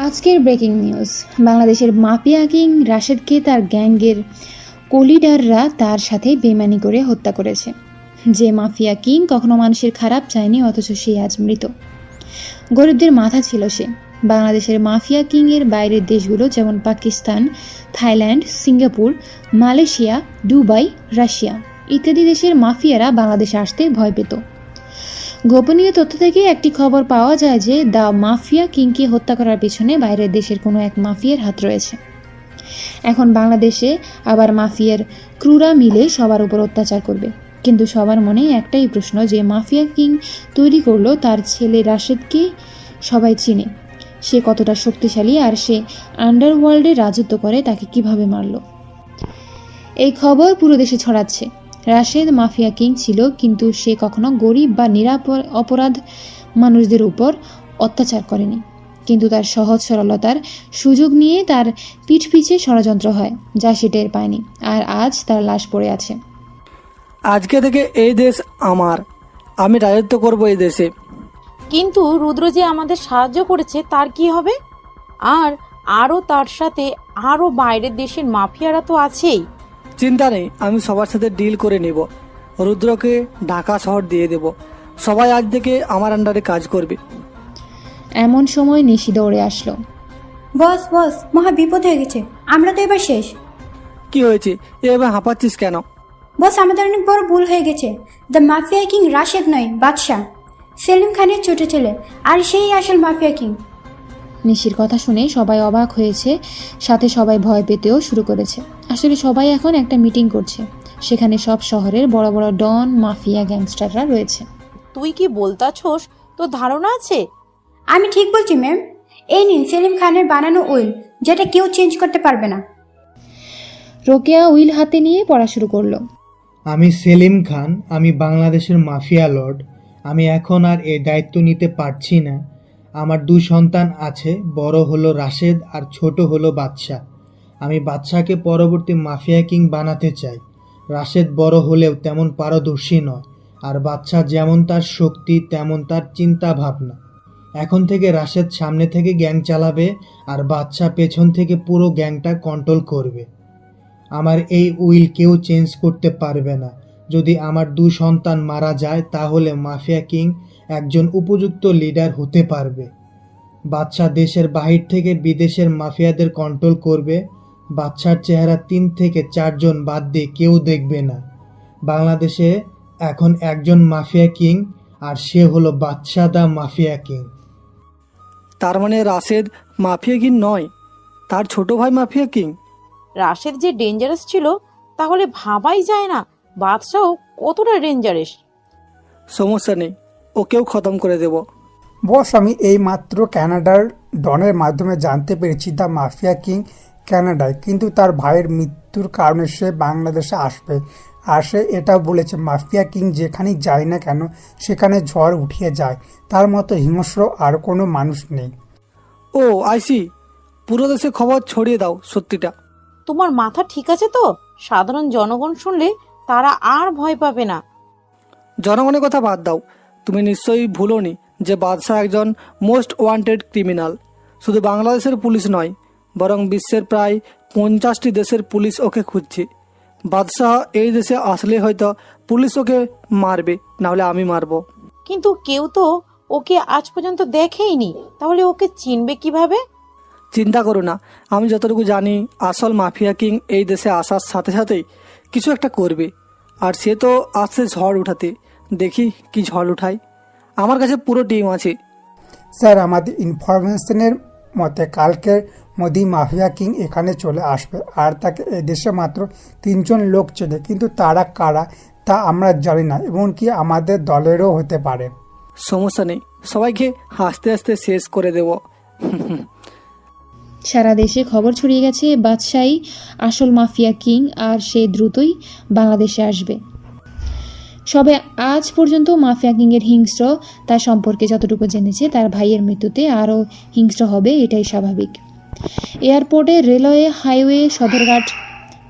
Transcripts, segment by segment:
আজকের breaking news. বাংলাদেশের mafia king রাশেদকে তার গ্যাংয়ের কলিডাররা তার সাথে বেইমানি করে হত্যা করেছে। যে মাফিয়া কিং কখনো মানুষের খারাপ চায়নি, অথচ সে আজ মৃত। গরিবদের মাথা ছিল সে। বাংলাদেশের মাফিয়া কিংয়ের বাইরের দেশগুলো যেমন Pakistan, Thailand, Singapore, Malaysia, Dubai, Russia ইত্যাদি দেশের মাফিয়ারা বাংলাদেশে আসতে ভয় পেত। গোপনীয় তথ্য থেকে একটি খবর পাওয়া যায় যে দ্য মাফিয়া কিংকে হত্যা করার পিছনে বাইরের দেশের কোনো এক মাফিয়ার হাত রয়েছে। এখন বাংলাদেশে আবার মাফিয়ার ক্রুরা মিলে সবার উপর অত্যাচার করবে। কিন্তু সবার মনে একটাই প্রশ্ন, যে মাফিয়া কিং তৈরি করলো তার ছেলে রাশেদকে সবাই চিনে। সে কতটা শক্তিশালী, আর সে আন্ডারওয়ার্ল্ডে রাজত্ব করে, তাকে কিভাবে মারলো। এই খবর পুরো দেশে ছড়াচ্ছে। রাশেদ মাফিয়া কিং ছিল, কিন্তু সে কখনো গরিব বা অপরাধ মানুষদের উপর অত্যাচার করেনি। কিন্তু তার সহজ সরলতার সুযোগ নিয়ে তার পিঠ পিছে ষড়যন্ত্র হয়, যা সে টের পায়নি। আর আজ তার লাশ পড়ে আছে। আজকে থেকে এই দেশ আমার, আমি রাজত্ব করব এই দেশে। কিন্তু রুদ্র যে আমাদের সাহায্য করেছে, তার কি হবে? আর আরও তার সাথে আরও বাইরের দেশের মাফিয়ারা তো আছেই। চিন্তা নেই, আমি সবার সাথে ডিল করে নিব। রুদ্রকে ঢাকা শহর দিয়ে দেব। সবাই আজ থেকে আমার আন্ডারে কাজ করবে। এমন সময় নিশি দৌড়ে আসলো। বস বস, মহা বিপদ হয়ে গেছে, আমরা তো এবার শেষ। কি হয়েছে? এবার হাঁপাচ্ছিস কেন? বস, আমাদের অনেক বড় ভুল হয়ে গেছে। দ্য মাফিয়া কিং রাশেদ নয়, বাদশাহ সেলিম খানের ছোট ছেলে, আর সেই আসল মাফিয়া কিং। নিশির কথা শুনে সবাই অবাক হয়েছে, সাথে সবাই ভয় পেতেও শুরু করেছে। আসলে সবাই এখন একটা মিটিং করছে। সেখানে সব শহরের বড় বড় ডন, মাফিয়া, গ্যাংস্টাররা রয়েছে। তুই কি বলতাছোস? তোর ধারণা আছে? আমি ঠিক বলছি ম্যাম। এই নিন সেলিম খানের বানানো উইল, যেটা কেউ চেঞ্জ করতে পারবে না। রোকেয়া উইল হাতে নিয়ে পড়া শুরু করলো। আমি সেলিম খান, আমি বাংলাদেশের মাফিয়া লর্ড। আমি এখন আর এই দায়িত্ব নিতে পারছি না। আমার 2 সন্তান আছে, বড় হলো রাশেদ আর ছোট হলো বাদশা। আমি বাদশাকে পরবর্তী মাফিয়া কিং বানাতে চাই। রাশেদ বড় হলেও তেমন পারদর্শী নয়, আর বাদশা যেমন তার শক্তি তেমন তার চিন্তা ভাবনা। এখন থেকে রাশেদ সামনে থেকে গ্যাং চালাবে, আর বাদশা পেছন থেকে পুরো গ্যাংটা কন্ট্রোল করবে। আমার এই উইল কেউ চেঞ্জ করতে পারবে না। যদি আমার 2 সন্তান মারা যায়, তাহলে মাফিয়া কিং একজন উপযুক্ত লিডার হতে পারবে। বাদশা দেশের বাহির থেকে বিদেশের মাফিয়াদের কন্ট্রোল করবে। বাদশার চেহারা 3 থেকে 4 জন বাদ দিয়ে কেউ দেখবে না। বাংলাদেশে এখন একজন মাফিয়া কিং, আর সে হলো বাদশা দা মাফিয়া কিং। তার মানে রাশেদ মাফিয়া কিং নয়, তার ছোট ভাই মাফিয়া কিং। রাশেদ যে ডেঞ্জারাস ছিল, তাহলে ভাবাই যায় না বাদশাহ কতটা ডেঞ্জারাস। সমস্যা নেই, ওকেও খতম করে দেব। বস, আমি এই মাত্র কানাডার ডনের মাধ্যমে জানতে পেরেছি দ্য মাফিয়া কিং কানাডায়, কিন্তু তার ভাইয়ের মৃত্যুর কারণে সে বাংলাদেশে আসবে। আর সে এটাও বলেছে মাফিয়া কিং যেখানেই যায় না কেন সেখানে ঝড় উঠিয়ে যায়। তার মতো হিংস্র আর কোনো মানুষ নেই। ও আইসি, পুরো দেশে খবর ছড়িয়ে দাও সত্যিটা। তোমার মাথা ঠিক আছে তো? সাধারণ জনগণ শুনলে তারা আর ভয় পাবে না। জনগণের কথা বাদ দাও, তুমি নিশ্চয়ই ভুলোনি যে বাদশাহ একজন মোস্ট ওয়ান্টেড ক্রিমিনাল। শুধু বাংলাদেশের পুলিশ নয়, বরং বিশ্বের প্রায় 50টি দেশের পুলিশ ওকে খুঁজছে। বাদশাহ এই দেশে আসলে হয়তো পুলিশ ওকে মারবে, নাহলে আমি মারবো। কিন্তু কেউ তো ওকে আজ পর্যন্ত দেখেইনি, তাহলে ওকে চিনবে কিভাবে? চিন্তা করো না, আমি যতটুকু জানি আসল মাফিয়া কিং এই দেশে আসার সাথে সাথেই কিছু একটা করবে। আর সে তো আসছে ঝড় উঠাতে। দেখি কি ঝড় উঠায়। আমার কাছে পুরো টিম আছে। স্যার, আমাদের ইনফরমেশনের মতে কালকের মধ্যেই মাফিয়া কিং এখানে চলে আসবে। আর তাকে এদেশে মাত্র 3 জন লোক চেনে, কিন্তু তারা কারা তা আমরা জানি না। এমনকি আমাদের দলেরও হতে পারে। সমস্যা নেই, সবাইকে হাসতে হাসতে শেষ করে দেব। সারা দেশে খবর ছড়িয়ে গেছে বাদশাহই আসল মাফিয়া কিং, আর সে দ্রুতই বাংলাদেশে আসবে। সবে আজ পর্যন্ত মাফিয়া কিংয়ের হিংস্র তার সম্পর্কে যতটুকু জেনেছে, তার ভাইয়ের মৃত্যুতে আরও হিংস্র হবে, এটাই স্বাভাবিক। এয়ারপোর্টে, রেলওয়ে, হাইওয়ে, সদরঘাট,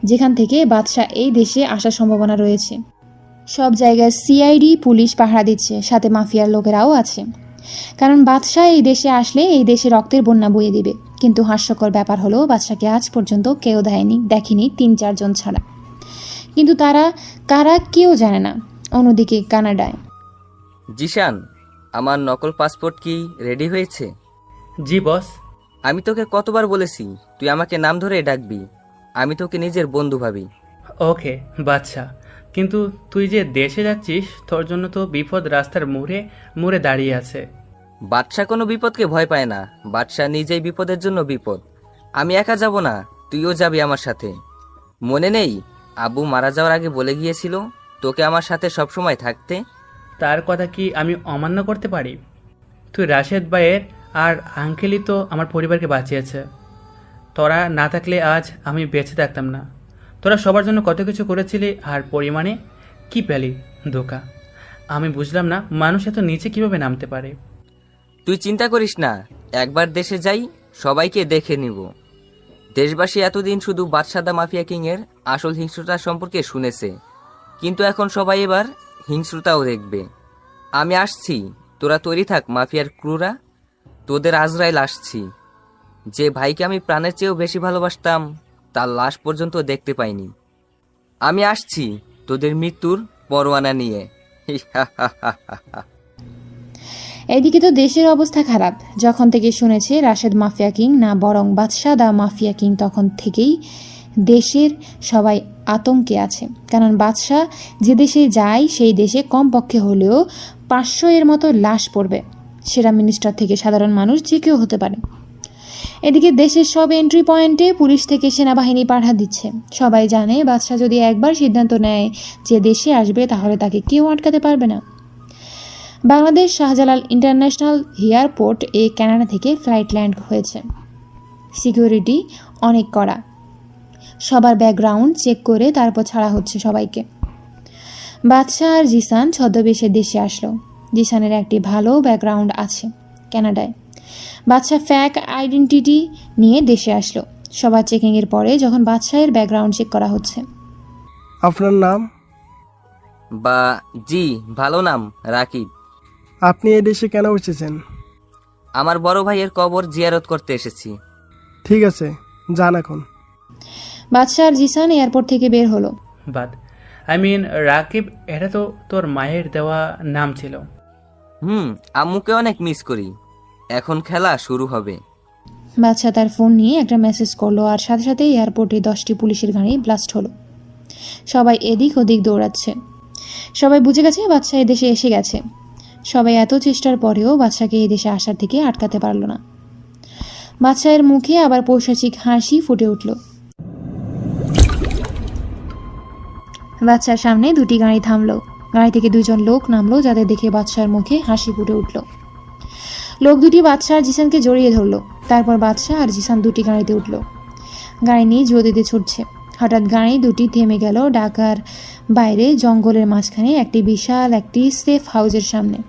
যেখান থেকে বাদশাহ এই দেশে আসার সম্ভাবনা রয়েছে, সব জায়গায় সিআইডি পুলিশ পাহারা দিচ্ছে, সাথে মাফিয়ার লোকেরাও আছে। কারণ বাদশাহ এই দেশে আসলে এই দেশে রক্তের বন্যা বইয়ে দিবে। কিন্তু হাস্যকর ব্যাপার হলো বাদশাকে আজ পর্যন্ত কেউ দেখেনি ৩-৪ জন ছাড়া। কিন্তু তারা কারা কেউ জানে না। অন্যদিকে কানাডায় জিশান, আমার নকল পাসপোর্ট কি রেডি হয়েছে? জি বস। আমি তোকে কতবার বলেছি তুই আমাকে নাম ধরে ডাকবি, আমি তোকে নিজের বন্ধু ভাবি। ওকে বাচ্চা, কিন্তু তুই যে দেশে যাচ্ছিস তোর জন্য তো বিপদ রাস্তার মোড়ে মোড়ে দাঁড়িয়ে আছে। বাদশা কোনো বিপদকে ভয় পায় না, বাদশা নিজেই বিপদের জন্য বিপদ। আমি একা যাব না, তুইও যাবি আমার সাথে। মনে নেই আব্বু মারা যাওয়ার আগে বলে গিয়েছিল তোকে আমার সাথে সবসময় থাকতে? তার কথা কি আমি অমান্য করতে পারি? তুই রাশেদ ভাইয়ের আর আঙ্কেলই তো আমার পরিবারকে বাঁচিয়েছে। তোরা না থাকলে আজ আমি বেঁচে থাকতাম না। তোরা সবার জন্য কত কিছু করেছিলি, আর পরিমাণে কি পেলি? ধোঁকা। আমি বুঝলাম না মানুষ এত নিচে কিভাবে নামতে পারে। তুই চিন্তা করিস না, একবার দেশে যাই সবাইকে দেখে নিব। দেশবাসী এতদিন শুধু বাদশাদা মাফিয়া কিংয়ের আসল হিংস্রতা সম্পর্কে শুনেছে, কিন্তু এখন সবাই এবার হিংস্রতাও দেখবে। আমি আসছি, তোরা তৈরি থাক মাফিয়ার ক্রুরা। তোদের আজরাইল আসছি। যে ভাইকে আমি প্রাণের চেয়েও বেশি ভালোবাসতাম তার লাশ পর্যন্ত দেখতে পাইনি। আমি আসছি তোদের মৃত্যুর পরোয়ানা নিয়ে। এদিকে তো দেশের অবস্থা খারাপ। যখন থেকে শুনেছে রাশেদ মাফিয়া কিং না বরং বাদশাহ দা মাফিয়া কিং, তখন থেকেই দেশের সবাই আতঙ্কে আছে। কারণ বাদশাহ যে দেশে যায় সেই দেশে কমপক্ষে হলেও 500 এর মতো লাশ পড়বে। সেরা মিনিস্টার থেকে সাধারণ মানুষ যে কেউ হতে পারে। এদিকে দেশের সব এন্ট্রি পয়েন্টে পুলিশ থেকে সেনাবাহিনী পাঠা দিচ্ছে। সবাই জানে বাদশাহ যদি একবার সিদ্ধান্ত নেয় যে দেশে আসবে তাহলে তাকে কেউ আটকাতে পারবে না। Bangladesh Shahjalal international airport Canada থেকে ফ্লাইট ল্যান্ড হয়েছে। সিকিউরিটি অনেক কড়া। সবার ব্যাকগ্রাউন্ড চেক করে তারপর ছাড়া হচ্ছে সবাইকে। বাদশাহ আর জিসান ছদ্মবেশে দেশে আসলো। জিসানের একটি ভালো ব্যাকগ্রাউন্ড আছে কানাডায়। বাদশাহ ফ্যাক আইডেন্টিটি নিয়ে দেশে আসলো। সবার চেকিংয়ের পরে যখন বাদশাহের ব্যাকগ্রাউন্ড চেক করা হচ্ছে। আপনার নাম? বা জি, ভালো নাম রাকিব। আপনি এই দেশে কেন এসেছেন? আমার বড় ভাইয়ের কবর জিয়ারত করতে এসেছি। ঠিক আছে, যান এখন। বাদশাহ আর জিসান এয়ারপোর্ট থেকে বের হলো। বাদ রাকিব, এটা তো তোর মায়ের দেওয়া নাম ছিল। আম্মুকে অনেক মিস করি। এখন খেলা শুরু হবে। বাদশাহ তার ফোন নিয়ে একটা মেসেজ করলো, আর সাথে সাথে এয়ারপোর্টে 10টি পুলিশের গাড়ি ব্লাস্ট হলো। সবাই এদিক ওদিক দৌড়াচ্ছে। সবাই বুঝে গেছে বাদশাহ এদেশে এসে গেছে। সবাই এত চেষ্টার পরেও বাদশাকে এই দেশে আসার থেকে আটকাতে পারল না। বাদশাহের মুখে আবার পৈশাচিক হাসি ফুটে উঠল। বাদশার সামনে 2টি গাড়ি থামলো। গাড়ি থেকে 2 জন লোক নামলো, যাদের দেখে বাদশার মুখে হাসি ফুটে উঠল। লোক 2টি বাদশাহ আর জিসানকে জড়িয়ে ধরলো। তারপর বাদশাহ আর জিসান 2টি গাড়িতে উঠল। গাড়ি নিয়ে গতিতে ছুটছে। হঠাৎ গাড়ি 2টি থেমে গেল ঢাকার বাইরে জঙ্গলের মাঝখানে একটি সেফ হাউসের সামনে।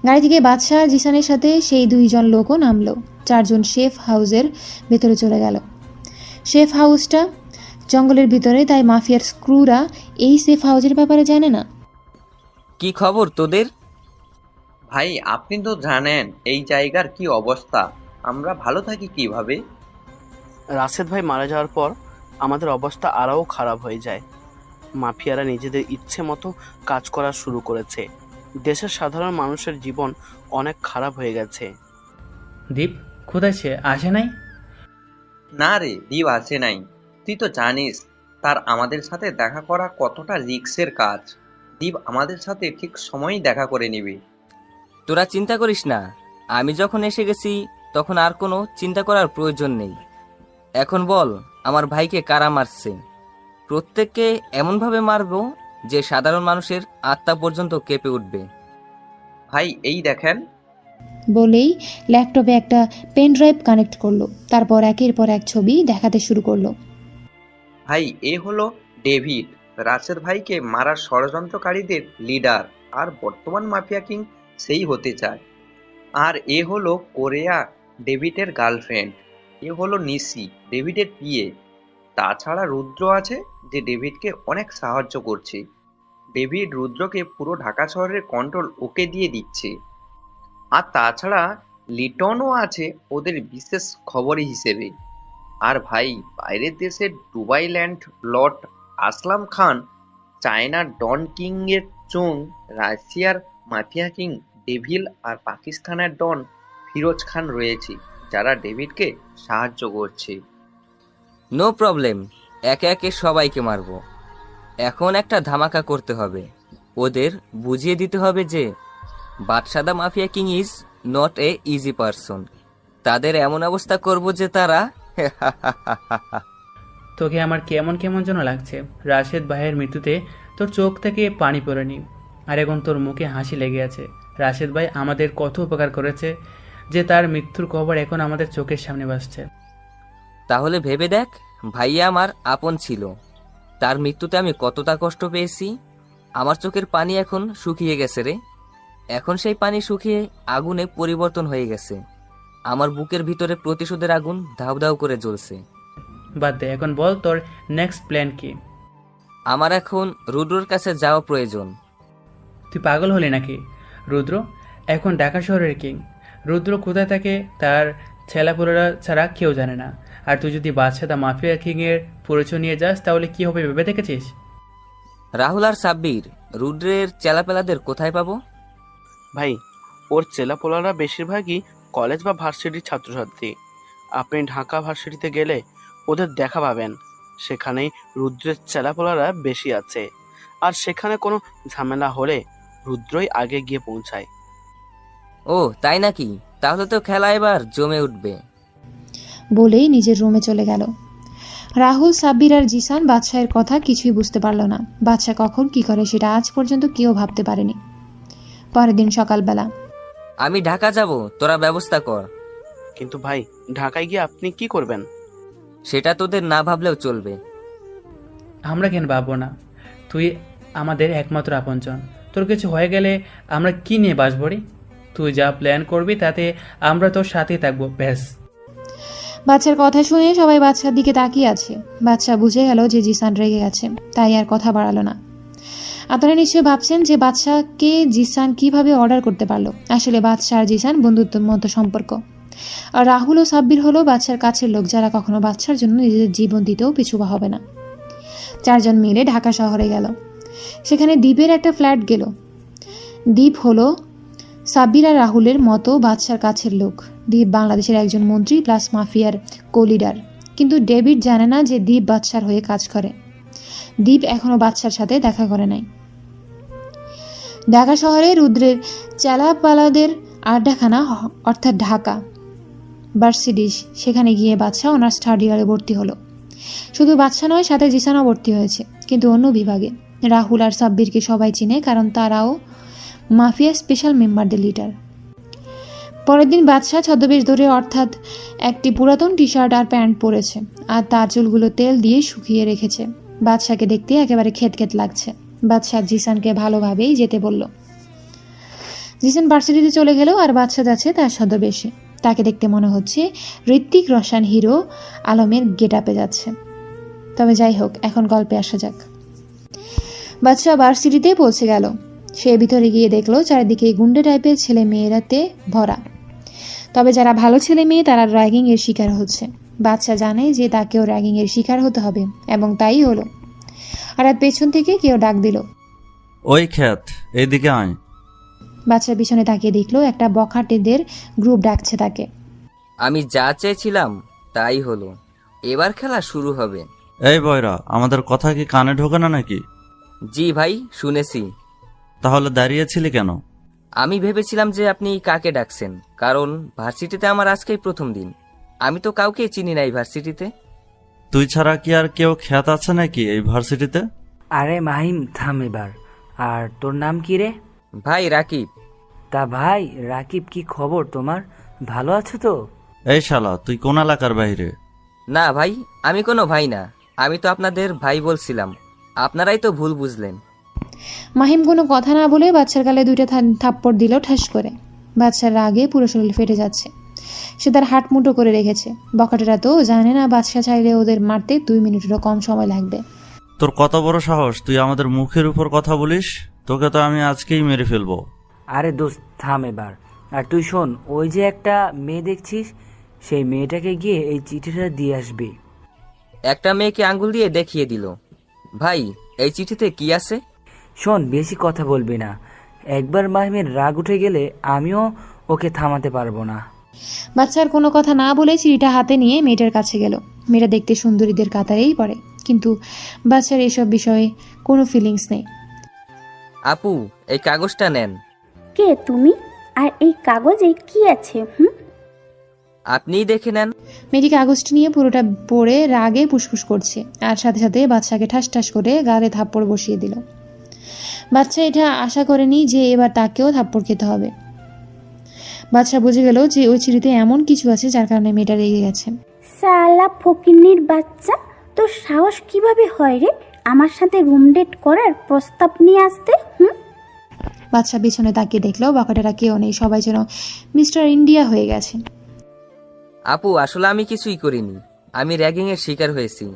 গাড়ি থেকে বাদশাহ আর জিসানের সাথে সেই 2 জন লোকও নামলো। 4 জন সেফ হাউসের ভেতরে চলে গেল। সেফ হাউসটা জঙ্গলের ভিতরে, তাই মাফিয়ার ক্রুরা এই সেফ হাউসের ব্যাপারে জানে না। কি খবর তোদের? ভাই, আপনি তো জানেন এই জায়গার কি অবস্থা। আমরা ভালো থাকি কিভাবে? রাশেদ ভাই মারা যাওয়ার পর আমাদের অবস্থা আরও খারাপ হয়ে যায়। মাফিয়ারা নিজেদের ইচ্ছে মতো কাজ করা শুরু করেছে। দেশের সাধারণ মানুষের জীবন অনেক খারাপ হয়ে গেছে। দীপ কোথায়, সে আসে নাই? না রে, দীপ আসে নাই। তুই তো জানিস তার আমাদের সাথে দেখা করা কতটা রিস্কের কাজ। দীপ আমাদের সাথে ঠিক সময়ই দেখা করে নিবি। তোরা চিন্তা করিস না, আমি যখন এসে গেছি তখন আর কোনো চিন্তা করার প্রয়োজন নেই। এখন বল, আমার ভাইকে কারা মারছে? প্রত্যেককে এমনভাবে মারবো যে সাধারণ মানুষের আত্মা পর্যন্ত কেঁপে উঠবে। ভাই এই দেখেন। বলেই ল্যাপটপে একটা পেন ড্রাইভ কানেক্ট করলো। তারপর একের পর এক ছবি দেখাতে শুরু করলো। ভাই, এ হলো ডেভিড, রাশেদ ভাইকে মারার ষড়যন্ত্রকারীদের লিডার, আর বর্তমান মাফিয়া কিং সেই হতে চায়। আর এ হলো কোরিয়া, ডেভিডের গার্লফ্রেন্ড। এ হলো নিশি, ডেভিডের পিএ। তাছাড়া রুদ্র আছে, যে ডেভিডকে অনেক সাহায্য করছে। ডেভিড রুদ্রকে পুরো ঢাকা শহরের কন্ট্রোল ওকে দিয়ে দিচ্ছে। আর তাছাড়া লিটনও আছে ওদের বিশেষ খবর হিসেবে। আর ভাই, বাইরের দেশের দুবাই ল্যান্ড লর্ড আসলাম খান, চায়নার ডন কিং এর চোং, রাশিয়ার মাফিয়া কিং ডেভিল আর পাকিস্তানের ডন ফিরোজ খান রয়েছে, যারা ডেভিডকে সাহায্য করছে। নো প্রবলেম, একে একে সবাইকে মারবো। এখন একটা ধামাকা করতে হবে, ওদের বুঝিয়ে দিতে হবে যে বাদশাদা mafia king is not a easy person. তাদের এমন অবস্থা করব যে তারা তোকে আমার কেমন কেমন যেন লাগছে। রাশেদ ভাইয়ের মৃত্যুতে তোর চোখ থেকে পানি পড়েনি, আর এখন তোর মুখে হাসি লেগে আছে। রাশেদ ভাই আমাদের কত উপকার করেছে যে তার মৃত্যুর খবর এখন আমাদের চোখের সামনে ভাসছে। তাহলে ভেবে দেখ, ভাইয়া আমার আপন ছিল, তার মৃত্যুতে আমি কতটা কষ্ট পেয়েছি। আমার চোখের পানি এখন শুকিয়ে গেছে রে। এখন সেই পানি শুকিয়ে আগুনে পরিবর্তন হয়ে গেছে। আমার বুকের ভিতরে প্রতিশোধের আগুন ধাউ ধাউ করে জ্বলছে। বাদ দে, এখন বল তোর নেক্সট প্ল্যান কি? আমার এখন রুদ্রর কাছে যাওয়া প্রয়োজন। তুই পাগল হলি নাকি? রুদ্র এখন ঢাকা শহরের কিং। রুদ্র কোথায় থাকে তার ছেলাপুলেরা ছাড়া কেউ জানে না। আর তুই যদি বাদশাদা মাফিয়া কিংয়ের পরিচয় নিয়ে যাস তাহলে কি হবে ভেবে দেখেছিস? রাহুল আর সাব্বির, রুদ্রের চেলাপেলাদের কোথায় পাবো? ভাই, ওর চেলাপোলারা বেশিরভাগই কলেজ বা ভার্সিটির ছাত্রছাত্রী। আপনি ঢাকা ভার্সিটিতে গেলে ওদের দেখা পাবেন। সেখানেই রুদ্রের চেলাপোলারা বেশি আছে, আর সেখানে কোনো ঝামেলা হলে রুদ্রই আগে গিয়ে পৌঁছায়। ও তাই নাকি? তাহলে তো খেলা এবার জমে উঠবে। বলেই নিজের রুমে চলে গেল। রাহুল, সাব্বির আর জিসান বাদশাহের কথা কিছুই বুঝতে পারল না। বাদশাহ কখন কি করে সেটা আজ পর্যন্ত কেউ ভাবতে পারেনি। পরের দিন সকালবেলা, আমি ঢাকা যাব, তোরা ব্যবস্থা কর। কিন্তু ভাই, ঢাকায় গিয়ে আপনি কি করবেন? সেটা তোদের না ভাবলেও চলবে। আমরা কেন ভাববো না? তুই আমাদের একমাত্র আপনজন। তোর কিছু হয়ে গেলে আমরা কি নিয়ে বাঁচব রে? তুই যা প্ল্যান করবি তাতে আমরা তোর সাথেই থাকবো, ব্যাস। বাচ্চার কথা শুনে সবাই বাচ্চার দিকে তাকিয়ে আছে। বাচ্চা বুঝে গেল যে জিসান রেগে গেছে, তাই আর কথা বাড়ালো না। আপনারা নিশ্চয়ই ভাবছেন যে বাদশাকে জিসান কিভাবে অর্ডার করতে পারলো। আসলে বাদশা আর জিসান বন্ধুত্বের মতো সম্পর্ক। আর রাহুল ও সাব্বির হলো বাদশার কাছের লোক, যারা কখনো বাদশার জন্য নিজেদের জীবন দিতেও পিছুপা হবে না। চারজন মিলে ঢাকা শহরে গেল। সেখানে দ্বীপের একটা ফ্ল্যাট গেল। দ্বীপ হলো সাব্বির আর রাহুলের মতো বাদশার কাছের লোক। দ্বীপ বাংলাদেশের একজন মন্ত্রী প্লাস মাফিয়ার কোলিডার। কিন্তু ডেভিড জানে না যে দ্বীপ বাদশার হয়ে কাজ করে। দ্বীপ এখনো বাদশার সাথে দেখা করে নাই। ঢাকা শহরে রুদ্রের চেলাপালাদের আড্ডাখানা, অর্থাৎ ঢাকা ভার্সিটি, সেখানে গিয়ে বাদশা অনার্স থার্ড ইয়ারে ভর্তি হলো। শুধু বাদশা নয়, সাথে জিসানও ভর্তি হয়েছে, কিন্তু অন্য বিভাগে। রাহুল আর সাব্বিরকে সবাই চিনে, কারণ তারাও মাফিয়া স্পেশাল মেম্বারদের লিডার। পরের দিন বাদশা ছদ্মবেশ ধরে, অর্থাৎ একটি পুরাতন টি শার্ট আর প্যান্ট পরেছে, আর তার চুলগুলো তেল দিয়ে শুকিয়ে রেখেছে। বাদশাকে দেখতে একেবারে খেত লাগছে। বাদশা জিসানকে ভালোভাবেই যেতে বলল। জিসান ভার্সিটিতে চলে গেল, আর বাদশা যাচ্ছে তার ছদ্মবেশে। তাকে দেখতে মনে হচ্ছে ঋত্বিক রোশন হিরো আলমের গেট আপে যাচ্ছে। তবে যাই হোক, এখন গল্পে আসা যাক। বাদশা ভার্সিটিতে পৌঁছে গেল। সে ভিতরে গিয়ে দেখলো চারিদিকে গুন্ডে টাইপের ছেলে মেয়েরাতে ভরা। তবে যারা ভালো ছেলে মেয়ে তারা র্যাগিং এর শিকার হচ্ছে। বাদশা জানে যে তাকেও র্যাগিং এর শিকার হতে হবে, এবং তাই হলো। আর পেছন থেকে কেউ ডাক দিল, ওই খ্যাত, এইদিকে আয়। বাদশা পিছনে তাকিয়ে দেখলো একটা বখাটেদের গ্রুপ ডাকছে তাকে। আমি যা চেয়েছিলাম তাই হলো, এবার খেলা শুরু হবে। এই বয়রা, আমাদের কথা কি কানে ঢোকে না নাকি? জি ভাই, শুনেছি। তাহলে দাঁড়িয়েছিলি কেন? আমি ভেবেছিলাম যে আপনি কাকে ডাকছেন, কারণ ভার্সিটিতে আমার আজকেই প্রথম দিন। আমি তো কাউকে চিনি না এই ভার্সিটিতে। তুই ছাড়া কি আর কেউ খ্যাত আছে নাকি এই ভার্সিটিতে? আরে মাহিম, থাম এবার। আর তোর নাম কি রে? ভাই রাকিব। তা ভাই রাকিব, কি খবর তোমার? ভালো আছো তো? এই শালা, তুই কোন এলাকার বাইরে? না ভাই, আমি কোনো ভাই না, আমি তো আপনাদের ভাই বলছিলাম, আপনারাই তো ভুল বুঝলেন। মাহিম কোনো কথা না বলে বাচ্চার গালে দুইটা থাপ্পড় দিল ঠাস করে। বাচ্চার রাগে পুরো শরীর ফেটে যাচ্ছে। সে তার হাত মুঠো করে রেখেছে। বখাটেরা তো জানে না বাদশা চাইলে ওদের মারতে 2 মিনিটেরও কম সময় লাগবে। তোর কত বড় সাহস, তুই আমাদের মুখের উপর কথা বলিস? তোকে তো আমি আজকেই মেরে ফেলবো। আরে দোস্ত থাম এবার। আর তুই শোন, ওই যে একটা মেয়ে দেখছিস, সেই মেয়েটাকে গিয়ে এই চিঠিটা দিয়ে আসবি। একটা মেয়েকে আঙ্গুল দিয়ে দেখিয়ে দিল। ভাই, এই চিঠিতে কি আছে? শোন, বেশি কথা বলবি না, একবার মাহিমের রাগ উঠে গেলে আমিও ওকে থামাতে পারবো না। বাচ্চার কোনো কথা না বলে চিঠিটা হাতে নিয়ে মেয়েটার কাছে গেল। মেয়েটা দেখতে সুন্দরীদের কাতারেই পড়ে, কিন্তু বাচ্চার এসব বিষয়ে কোনো ফিলিংস নেই। আপু, এই কাগজটা নেন। কে তুমি? আর এই কাগজে কি আছে? আপনিই দেখে নেন। মেয়েটি কাগজটি নিয়ে পুরোটা পড়ে রাগে ফুসফুস করছে, আর সাথে সাথে বাচ্চাকে ঠাস ঠাস করে গালে থাপ্পড় বসিয়ে দিল। বাচ্চা এটা আশা করেনি যে এবার তাকেও থাপ্পড় খেতে হবে। বাচ্চা বুঝে গেল যে ওই চিঠিতে এমন কিছু আছে যার কারণে মেয়েটা রেগে গেছে। সালা ফকিন্নির বাচ্চা, তোর সাহস কিভাবে হয় রে আমার সাথে রুম ডেট করার প্রস্তাব নিয়ে আসতে? বাচ্চা পিছনে তাকিয়ে দেখলো বাকাটারা কেউ নেই, সবাই যেন মিস্টার ইন্ডিয়া হয়ে গেছে। আপু, আসলে আমি কিছুই করিনি। আমি র্যাগিং এর শিকার হয়েছি।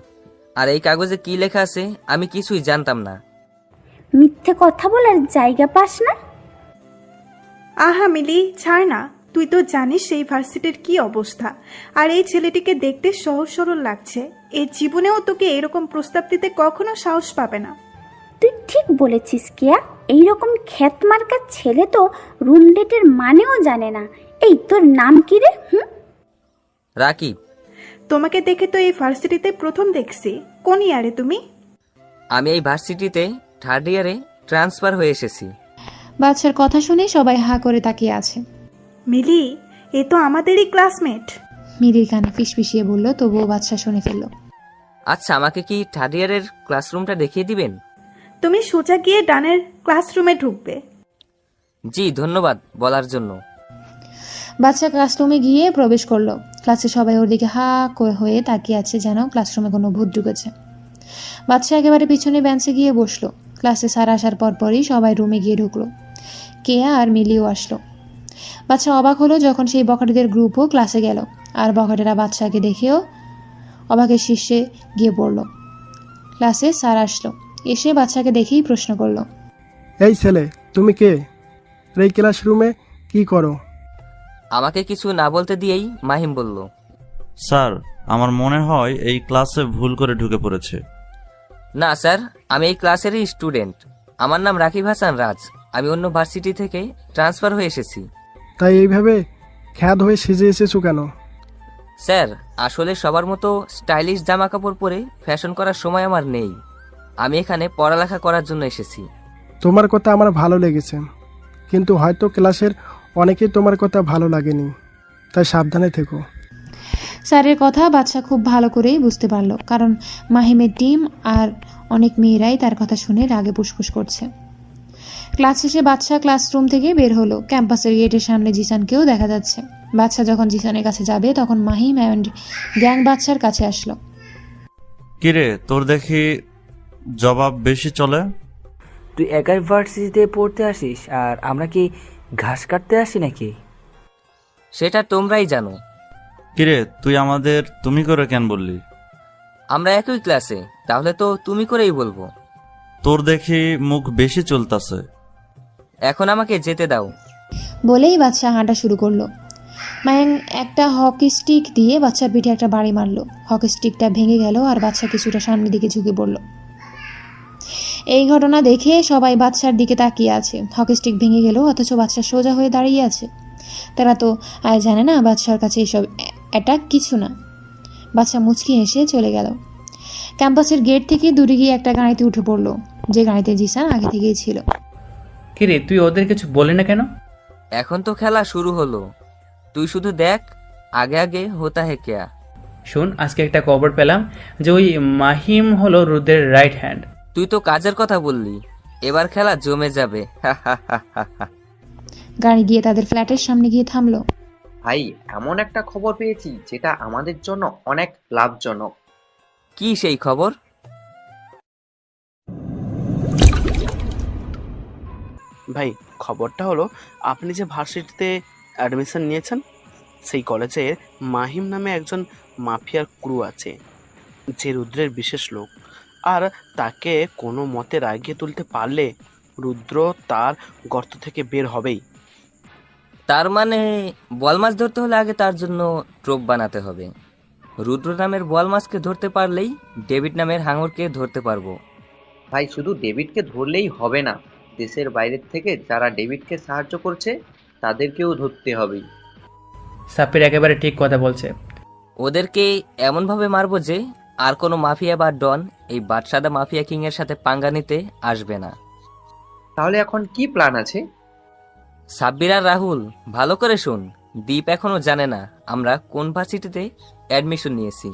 আর এই কাগজে কি লেখা আছে আমি কিছুই জানতাম না। মিথ্যে কথা বলার জায়গা পাস না? আহা মিলি, ছাড় না। তুই তো জানিস সেই ভার্সিটির কি অবস্থা। আর এই ছেলেটিকে দেখতে সহজ সরল লাগছে। এই জীবনেও তোকে এরকম প্রস্তাব দিতে কখনো সাহস পাবে না। তুই ঠিক বলেছিস কেয়া, এইরকম খ্যাত মার্কা ছেলে তো রুম ডেটের মানেও জানে না। এই তোর নাম কি রে? রাকিব। তোমাকে দেখে তো এই ভার্সিটিতে প্রথম দেখছি। কোন ইয়ারে তুমি? আমি এই ভার্সিটিতে 3rd ইয়ারে ট্রান্সফার হয়ে এসেছি। বাচ্চার কথা শুনে সবাই হা করে তাকিয়ে আছে। মিলি, এ তো আমাদেরই ক্লাসমেট। মিলির কানে ফিসফিসিয়ে বলল, তবুও বাচ্চা শুনে ফেলল। আচ্ছা, আমাকে কি 3rd ইয়ারের ক্লাসরুমটা দেখিয়ে দিবেন? তুমি সোজা গিয়ে ডানের ক্লাসরুমে ঢুকবে। জি, ধন্যবাদ বলার জন্য। বাচ্চা ক্লাসরুমে গিয়ে প্রবেশ করলো। ক্লাসে সবাই ওর দিকে হা হয়ে তাকিয়ে আছে, যেন ক্লাসরুমে কোনো ভূত ঢুকেছে। বাচ্চা একেবারে পিছনে বেঞ্চে গিয়ে বসলো। ক্লাসে স্যার আসার পরপরই সবাই রুমে গিয়ে ঢুকলো। কেয়া আর মিলিও আসলো। বাচ্চা অবাক হলো যখন সেই বখাটেদের গ্রুপও ক্লাসে গেল, আর বখাটেরা বাচ্চাকে দেখেও অবাকের শীর্ষে গিয়ে পড়ল। ক্লাসে স্যার আসলো, এসে বাচ্চাকে দেখেই প্রশ্ন করলো, এই ছেলে, তুমি কে? এই ক্লাসরুমে কি করো? আমাকে কিছু না বলতে দিয়েই মাহিম বলল, স্যার, আমার মনে হয় এই ক্লাসে ভুল করে ঢুকে পড়েছে। না স্যার, আমি এই ক্লাসেরই স্টুডেন্ট। আমার নাম রাকিব হাসান রাজ। আমি অন্য ভার্সিটি থেকে ট্রান্সফার হয়ে এসেছি। তাই এইভাবে খ্যাত হয়ে সেজে এসেছো কেন? স্যার, আসলে সবার মতো স্টাইলিশ জামা কাপড় পরে ফ্যাশন করার সময় আমার নেই। আমি এখানে পড়ালেখা করার জন্য এসেছি। তোমার কথা আমার ভালো লেগেছে, কিন্তু হয়তো ক্লাসের অনেকেই তোমার কথা ভালো লাগেনি, তাই সাবধানে থেকো। স্যারের কথা বাচ্চা খুব ভালো করেই বুঝতে পারলো, কারণ মাহিমের টিম আর অনেক মেয়েরাই তার কথা শুনে রাগে ফুসফুস করছে। ক্লাস শেষে বাচ্চা ক্লাসরুম থেকে বের হলো। ক্যাম্পাসের গেটের সামনে জিসানকেও দেখা যাচ্ছে। বাচ্চা যখন জিসানের কাছে যাবে তখন মাহিম অ্যান্ড গ্যাং বাচ্চার কাছে আসলো। কিরে, তোর দেখি জবাব বেশি চলে। তুই একাই ভার্সিটিতে পড়তে আসিস, আর আমরা কি ঘাস কাটতে আসি নাকি? সেটা তোমরাই জানো। কিরে, তুই আমাদের তুমি করে কেন বললি? আমরা একই ক্লাসে, তাহলে তো তুমি করেই বলবো। তোর দেখি মুখ বেশি চলতাছে। এখন আমাকে যেতে দাও। বলেই বাচ্চা হাঁটা শুরু করলো। মায়াং একটা হকি স্টিক দিয়ে বাচ্চার পিঠে একটা বাড়ি মারলো। হকি স্টিকটা ভেঙে গেল আর বাচ্চা কিছুটা সামনের দিকে ঝুঁকে পড়ল। এই ঘটনা দেখে সবাই বাচ্চার দিকে তাকিয়ে আছে। হকি স্টিক ভেঙে গেল, অথচ বাচ্চা সোজা হয়ে দাঁড়িয়ে আছে। তারা তো আর জানে না বাচ্চার কাছে এসব এটা কিছু না। বাচ্চা মুচকি হেসে চলে গেল। ক্যাম্পাসের গেট থেকে দূরে গিয়ে একটা গাড়িতে উঠে পড়লো, যে গাড়িতে জিসান আগে থেকেই ছিল। কিরে, তুই ওদের কিছু বললি না কেন? এখন তো খেলা শুরু হলো, তুই শুধু দেখ আগে আগে হোতা হে কেয়া। শোন, আজকে একটা খবর পেলাম যে ওই মাহিম হলো রুদ্রের রাইট হ্যান্ড। তুই তো কাজের কথা বললি, এবার খেলা জমে যাবে। গাড়ি গিয়ে তাদের ফ্ল্যাটের সামনে গিয়ে থামলো। ভাই, এমন একটা খবর পেয়েছি যেটা আমাদের জন্য অনেক লাভজনক। কি সেই খবর? ভাই, খবরটা হলো আপনি যে ভার্সিটিতে অ্যাডমিশন নিয়েছেন সেই কলেজে মাহিম নামে একজন মাফিয়ার ক্রু আছে, যে রুদ্রের বিশেষ লোক। আর তাকে কোনো মতে রাগিয়ে তুলতে পারলে রুদ্র তার গর্ত থেকে বের হবেই। তার মানে বল মাছ ধরতে হলে আগে তার জন্য ট্রোপ বানাতে হবে। রুদ্র নামের বল মাছকে ধরতে পারলেই ডেভিড নামের হাঙরকে ধরতে পারবো। ভাই শুধু ডেভিডকে ধরলেই হবে না, দেশের বাইরের থেকে যারা ডেভিডকে সাহায্য করছে তাদেরকেও ধরতে হবে। সাব্বির একেবারে ঠিক কথা বলছে। ওদেরকে এমনভাবে মারবো যে আর কোনো মাফিয়া বা ডন এই বাদশাদা মাফিয়া কিং এর সাথে পাঙ্গা নিতে আসবে না। তাহলে এখন কি প্ল্যান আছে? সাব্বির আর রাহুল, ভালো করে শুন। দীপ এখনো জানে না আমরা কোন ভার্সিটিতে অ্যাডমিশন নিয়েছি।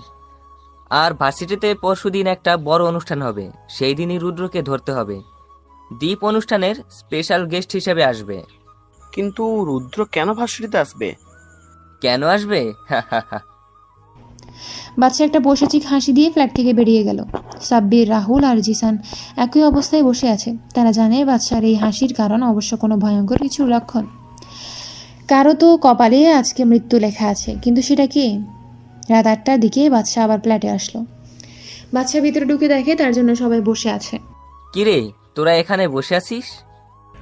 আর ভার্সিটিতে পরশুদিন একটা বড় অনুষ্ঠান হবে, সেই দিনই রুদ্রকে ধরতে হবে। দীপ অনুষ্ঠানের স্পেশাল গেস্ট হিসেবে আসবে। কিন্তু রুদ্র কেন ভার্সিটিতে আসবে? কেন আসবে? বাচ্চা একটা বসেচিক হাসি দিয়ে ফ্ল্যাট থেকে বেরিয়ে গেল। সাব্বির, রাহুল আর জিসান একই অবস্থায় বসে আছে। তারা জানে বাচ্চার এই হাসির কারণ অবশ্য কোনো ভয়ঙ্কর কিছুর লক্ষণ। কারো তো কপালে আজকে মৃত্যু লেখা আছে, কিন্তু সেটা কি? রাত 8টার দিকে বাচ্চা আবার ফ্ল্যাটে আসলো। বাচ্চা ভিতরে ঢুকে দেখে তার জন্য সবাই বসে আছে। কিরে, তোরা এখানে বসে আছিস?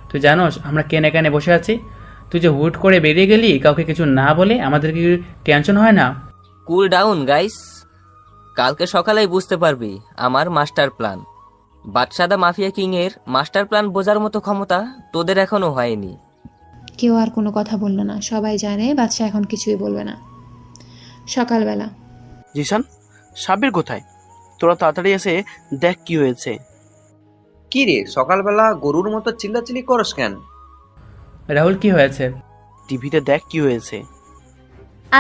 তুই জানোস আমরা কেন এখানে বসে আছি? তুই যে হুট করে বেরিয়ে গেলি কাউকে কিছু না বলে, আমাদের কি টেনশন হয় না? কুল ডাউন গাইস, কালকে সকালেই বুঝতে পারবি আমার মাস্টার প্ল্যান। বাদশাদা মাফিয়া কিং এর মাস্টার প্ল্যান বোঝার মতো ক্ষমতা তোদের এখনো হয়নি। কেউ আর কোনো কথা বলল না। সবাই জানে বাচ্চা এখন কিছুই বলবে না। সকালবেলা। জিসান, সাব্বির কোথায়? তোরা তাড়াতাড়ি এসে দেখ কি হয়েছে। কি রে, সকালবেলা গরুর মতো চিল্লাচিল্লি করস কেন? রাহুল, কি হয়েছে? টিভিতে দেখ কি হয়েছে।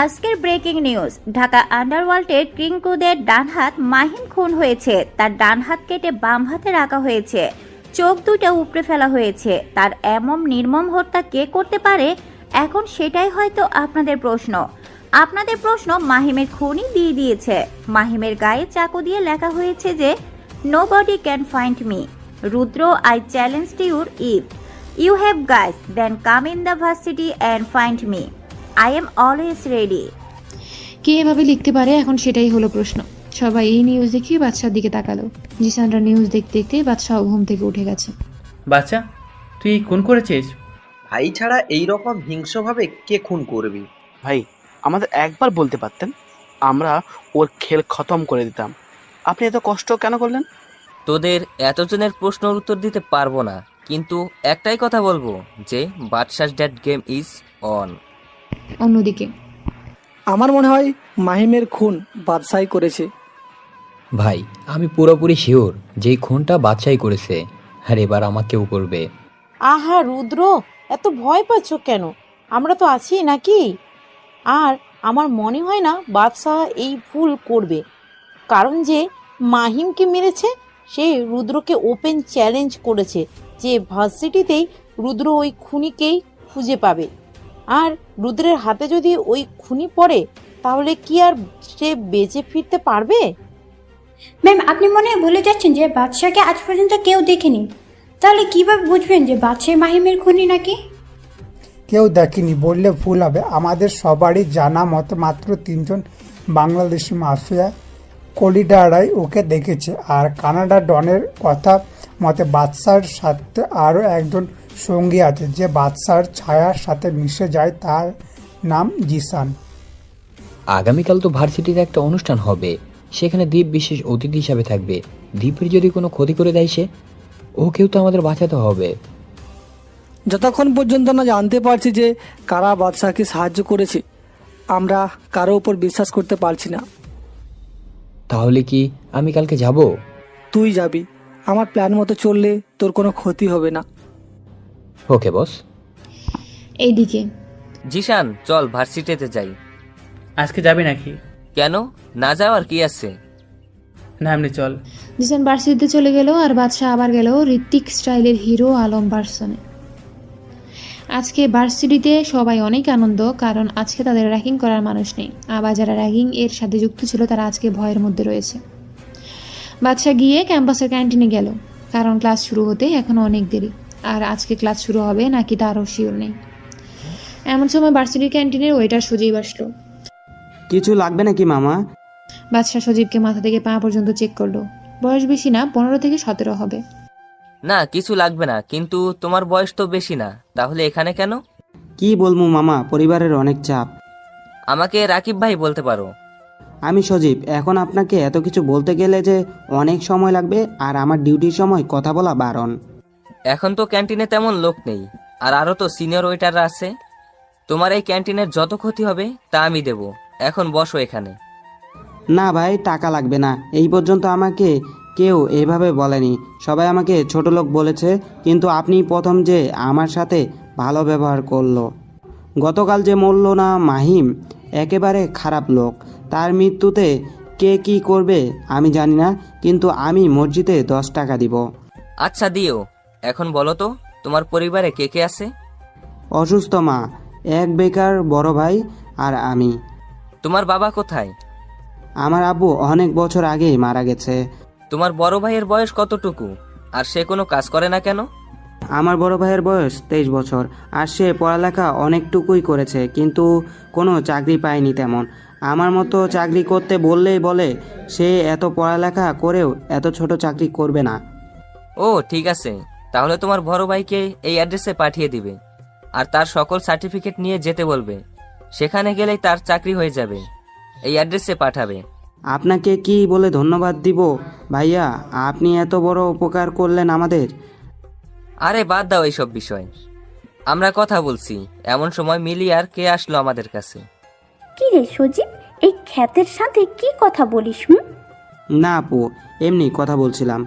আজকের ব্রেকিং নিউজ, ঢাকা আন্ডারওয়ার্ল্ডের কিংকুদের ডান হাত মাহিম খুন হয়েছে। তার ডান হাত কেটে বাম হাতে রাখা হয়েছে, চোখ দুটো উপড়ে ফেলা হয়েছে। তার এমন নির্মম হত্যা কে করতে পারে? এখন সেটাই হয়তো আপনাদের প্রশ্ন। আপনাদের প্রশ্ন মাহিমের খুনই দিয়ে দিয়েছে। মাহিমের গায়ে চাকু দিয়ে লেখা হয়েছে যে nobody can find me. Rudra, I challenge your if you have guys then come in the varsity and find me. I am always ready. কে এভাবে লিখতে পারে? এখন সেটাই হলো প্রশ্ন। সবাই এই নিউজ দেখে বাচ্চার দিকে তাকালো। জিসানরা নিউজ দেখতে দেখতে বাচ্চাও ঘুম থেকে উঠে গেছে। বাচ্চা, তুই খুন করেছিস? ভাই ছাড়া এইরকম হিংস্রভাবে কে খুন করবি? ভাই, আমাদের একবার বলতে পারতেন, আমরা ওর খেল খতম করে দিতাম। আপনি এত কষ্ট কেন করলেন? তোদের এতজনের প্রশ্নের উত্তর দিতে পারবো না, কিন্তু একটাই কথা বলবো যে বাদশাস ড্যাড গেম ইজ অন। অন্যদিকে আমার মনে হয় মাহিমের খুন বাদশাই করেছে। ভাই, আমি পুরোপুরি শিওর যেই খুনটা বাদশাই করেছে, আর এবার আমাকেও করবে। আহা রুদ্র, এত ভয় পাচ্ছ কেন? আমরা তো আছি নাকি? আর আমার মনে হয় না বাদশাহ এই ভুল করবে, কারণ যে মাহিমকে মেরেছে সে রুদ্রকে ওপেন চ্যালেঞ্জ করেছে যে ভার্সিটিতেই রুদ্র ওই খুনিকেই খুঁজে পাবে। আর রুদ্রের হাতে যদি ওই খুনি পড়ে তাহলে কি আর সে বেঁচে ফিরতে পারবে? ম্যাম, আপনি মনে হয় ভুলে যাচ্ছেন যে বাদশাকে আজ পর্যন্ত কেউ দেখেনি। তাহলে কিভাবে বুঝবেন যে বাদশাহ মাহিমের খুনি নাকি? কেউ দেখেনি বললে ভুল হবে। আমাদের সবারই জানা মতো মাত্র 3জন বাংলাদেশি মাফিয়া কলিডারাই ওকে দেখেছে। আর কানাডা ডনের কথা মতে বাদশার সাথে আরও একজন সঙ্গী আছে যে বাদশার ছায়ার সাথে মিশে যায়, তার নাম জিসান। আগামীকাল তো ভার্সিটিতে একটা অনুষ্ঠান হবে, সেখানে দীপ বিশেষ অতিথি হিসাবে থাকবে। দীপের যদি কোনো ক্ষতি করে দেয় সে, ওকেও তো আমাদের বাঁচাতে হবে। যতক্ষণ পর্যন্ত না জানতে পারছি যে কারা বাদশাকে সাহায্য করেছে, আমরা কারো উপর বিশ্বাস করতে পারছি না। তাহলে কি আমি কালকে যাব? তুই যাবি, আমার প্ল্যান মতো চললে তোর কোনো ক্ষতি হবে না। ওকে বস। এইদিকে জিসান, চল ভার্সিটিতে যাই। আজকে যাবি নাকি? কেন, না যাওয়ার কি আছে? না, এমনি চল। জিসান ভার্সিটিতে চলে গেল আর বাদশা আবার গেল ঋত্বিক স্টাইলের হিরো আলম ভার্সনে। আজকে ভার্সিটিতে সবাই অনেক আনন্দ, কারণ আজকে তাদের র্যাগিং করার মানুষ নেই। আবার যারা র্যাগিং এর সাথে যুক্ত ছিল তারা আজকে ভয়ের মধ্যে রয়েছে। বাদশা গিয়ে ক্যাম্পাসের ক্যান্টিনে গেল, কারণ ক্লাস শুরু হতে এখনো অনেক দেরি। আর আজকে ক্লাস শুরু হবে নাকি তারও শিওর নেই। এমন সময় ভার্সিটির ক্যান্টিনের ওয়েটার সজীব আসলো। কিছু লাগবে নাকি মামা? বাদশা সজীবকে মাথা থেকে পা পর্যন্ত চেক করলো। বয়স বেশি না, 15 থেকে 17 হবে। না, কিছু লাগবে না, কিন্তু তোমার বয়স তো বেশি না, তাহলে এখানে কেন? কি বলবো মামা, পরিবারের অনেক চাপ। আমাকে রাকিব ভাই বলতে পারো। আমি সজীব। এখন আপনাকে এত কিছু বলতে গেলে যে অনেক সময় লাগবে, আর আমার ডিউটির সময় কথা বলা বারণ। এখন তো ক্যান্টিনে তেমন লোক নেই, আর আরও তো সিনিয়র ওয়েটাররা আছে। তোমার এই ক্যান্টিনের যত ক্ষতি হবে তা আমি দেব। এখন বসো এখানে। না ভাই, টাকা লাগবে না। এই পর্যন্ত আমাকে কেউ এভাবে বলেনি, সবাই আমাকে ছোট লোক বলেছে, কিন্তু আপনি প্রথম যে আমার সাথে ভালো ব্যবহার করলো। গতকাল যে মরল না মাহিম, একেবারে খারাপ লোক। তার মৃত্যুতে কে কি করবে আমি জানি না, কিন্তু আমি মসজিদে 10 টাকা দিব। আচ্ছা দিও। এখন বলো তো, তোমার পরিবারে কে কে আছে? অসুস্থ মা, এক বেকার বড় ভাই, আর আমি। তোমার বাবা কোথায়? আমার আব্বু অনেক বছর আগেই মারা গেছে। তোমার বড় ভাইয়ের বয়স কতটুকু, আর সে কোনো কাজ করে না কেন? আমার বড় ভাইয়ের বয়স 23 বছর, আর সে পড়ালেখা অনেকটুকুই করেছে, কিন্তু কোনো চাকরি পায়নি তেমন। আমার মতো চাকরি করতে বললেই বলে সে এত পড়ালেখা করেও এত ছোট চাকরি করবে না। ও ঠিক আছে, তাহলে তোমার বড় ভাইকে এই অ্যাড্রেসে পাঠিয়ে দিবে, আর তার সকল সার্টিফিকেট নিয়ে যেতে বলবে। সেখানে গেলেই তার চাকরি হয়ে যাবে। এই অ্যাড্রেসে পাঠাবে। আপনাকে কি বলে ধন্যবাদ দিব ভাইয়া, আপনি এত বড় উপকার করলেন আমাদের। আরে বাদ দাও এইসব বিষয়, আমরা কথা বলছি। এমন সময় মিলি আর কে আসলো আমাদের কাছে। কি রে সজীব, এই খ্যাতের সাথে কি কথা বলিস? না আপু, এমনি কথা বলছিলাম।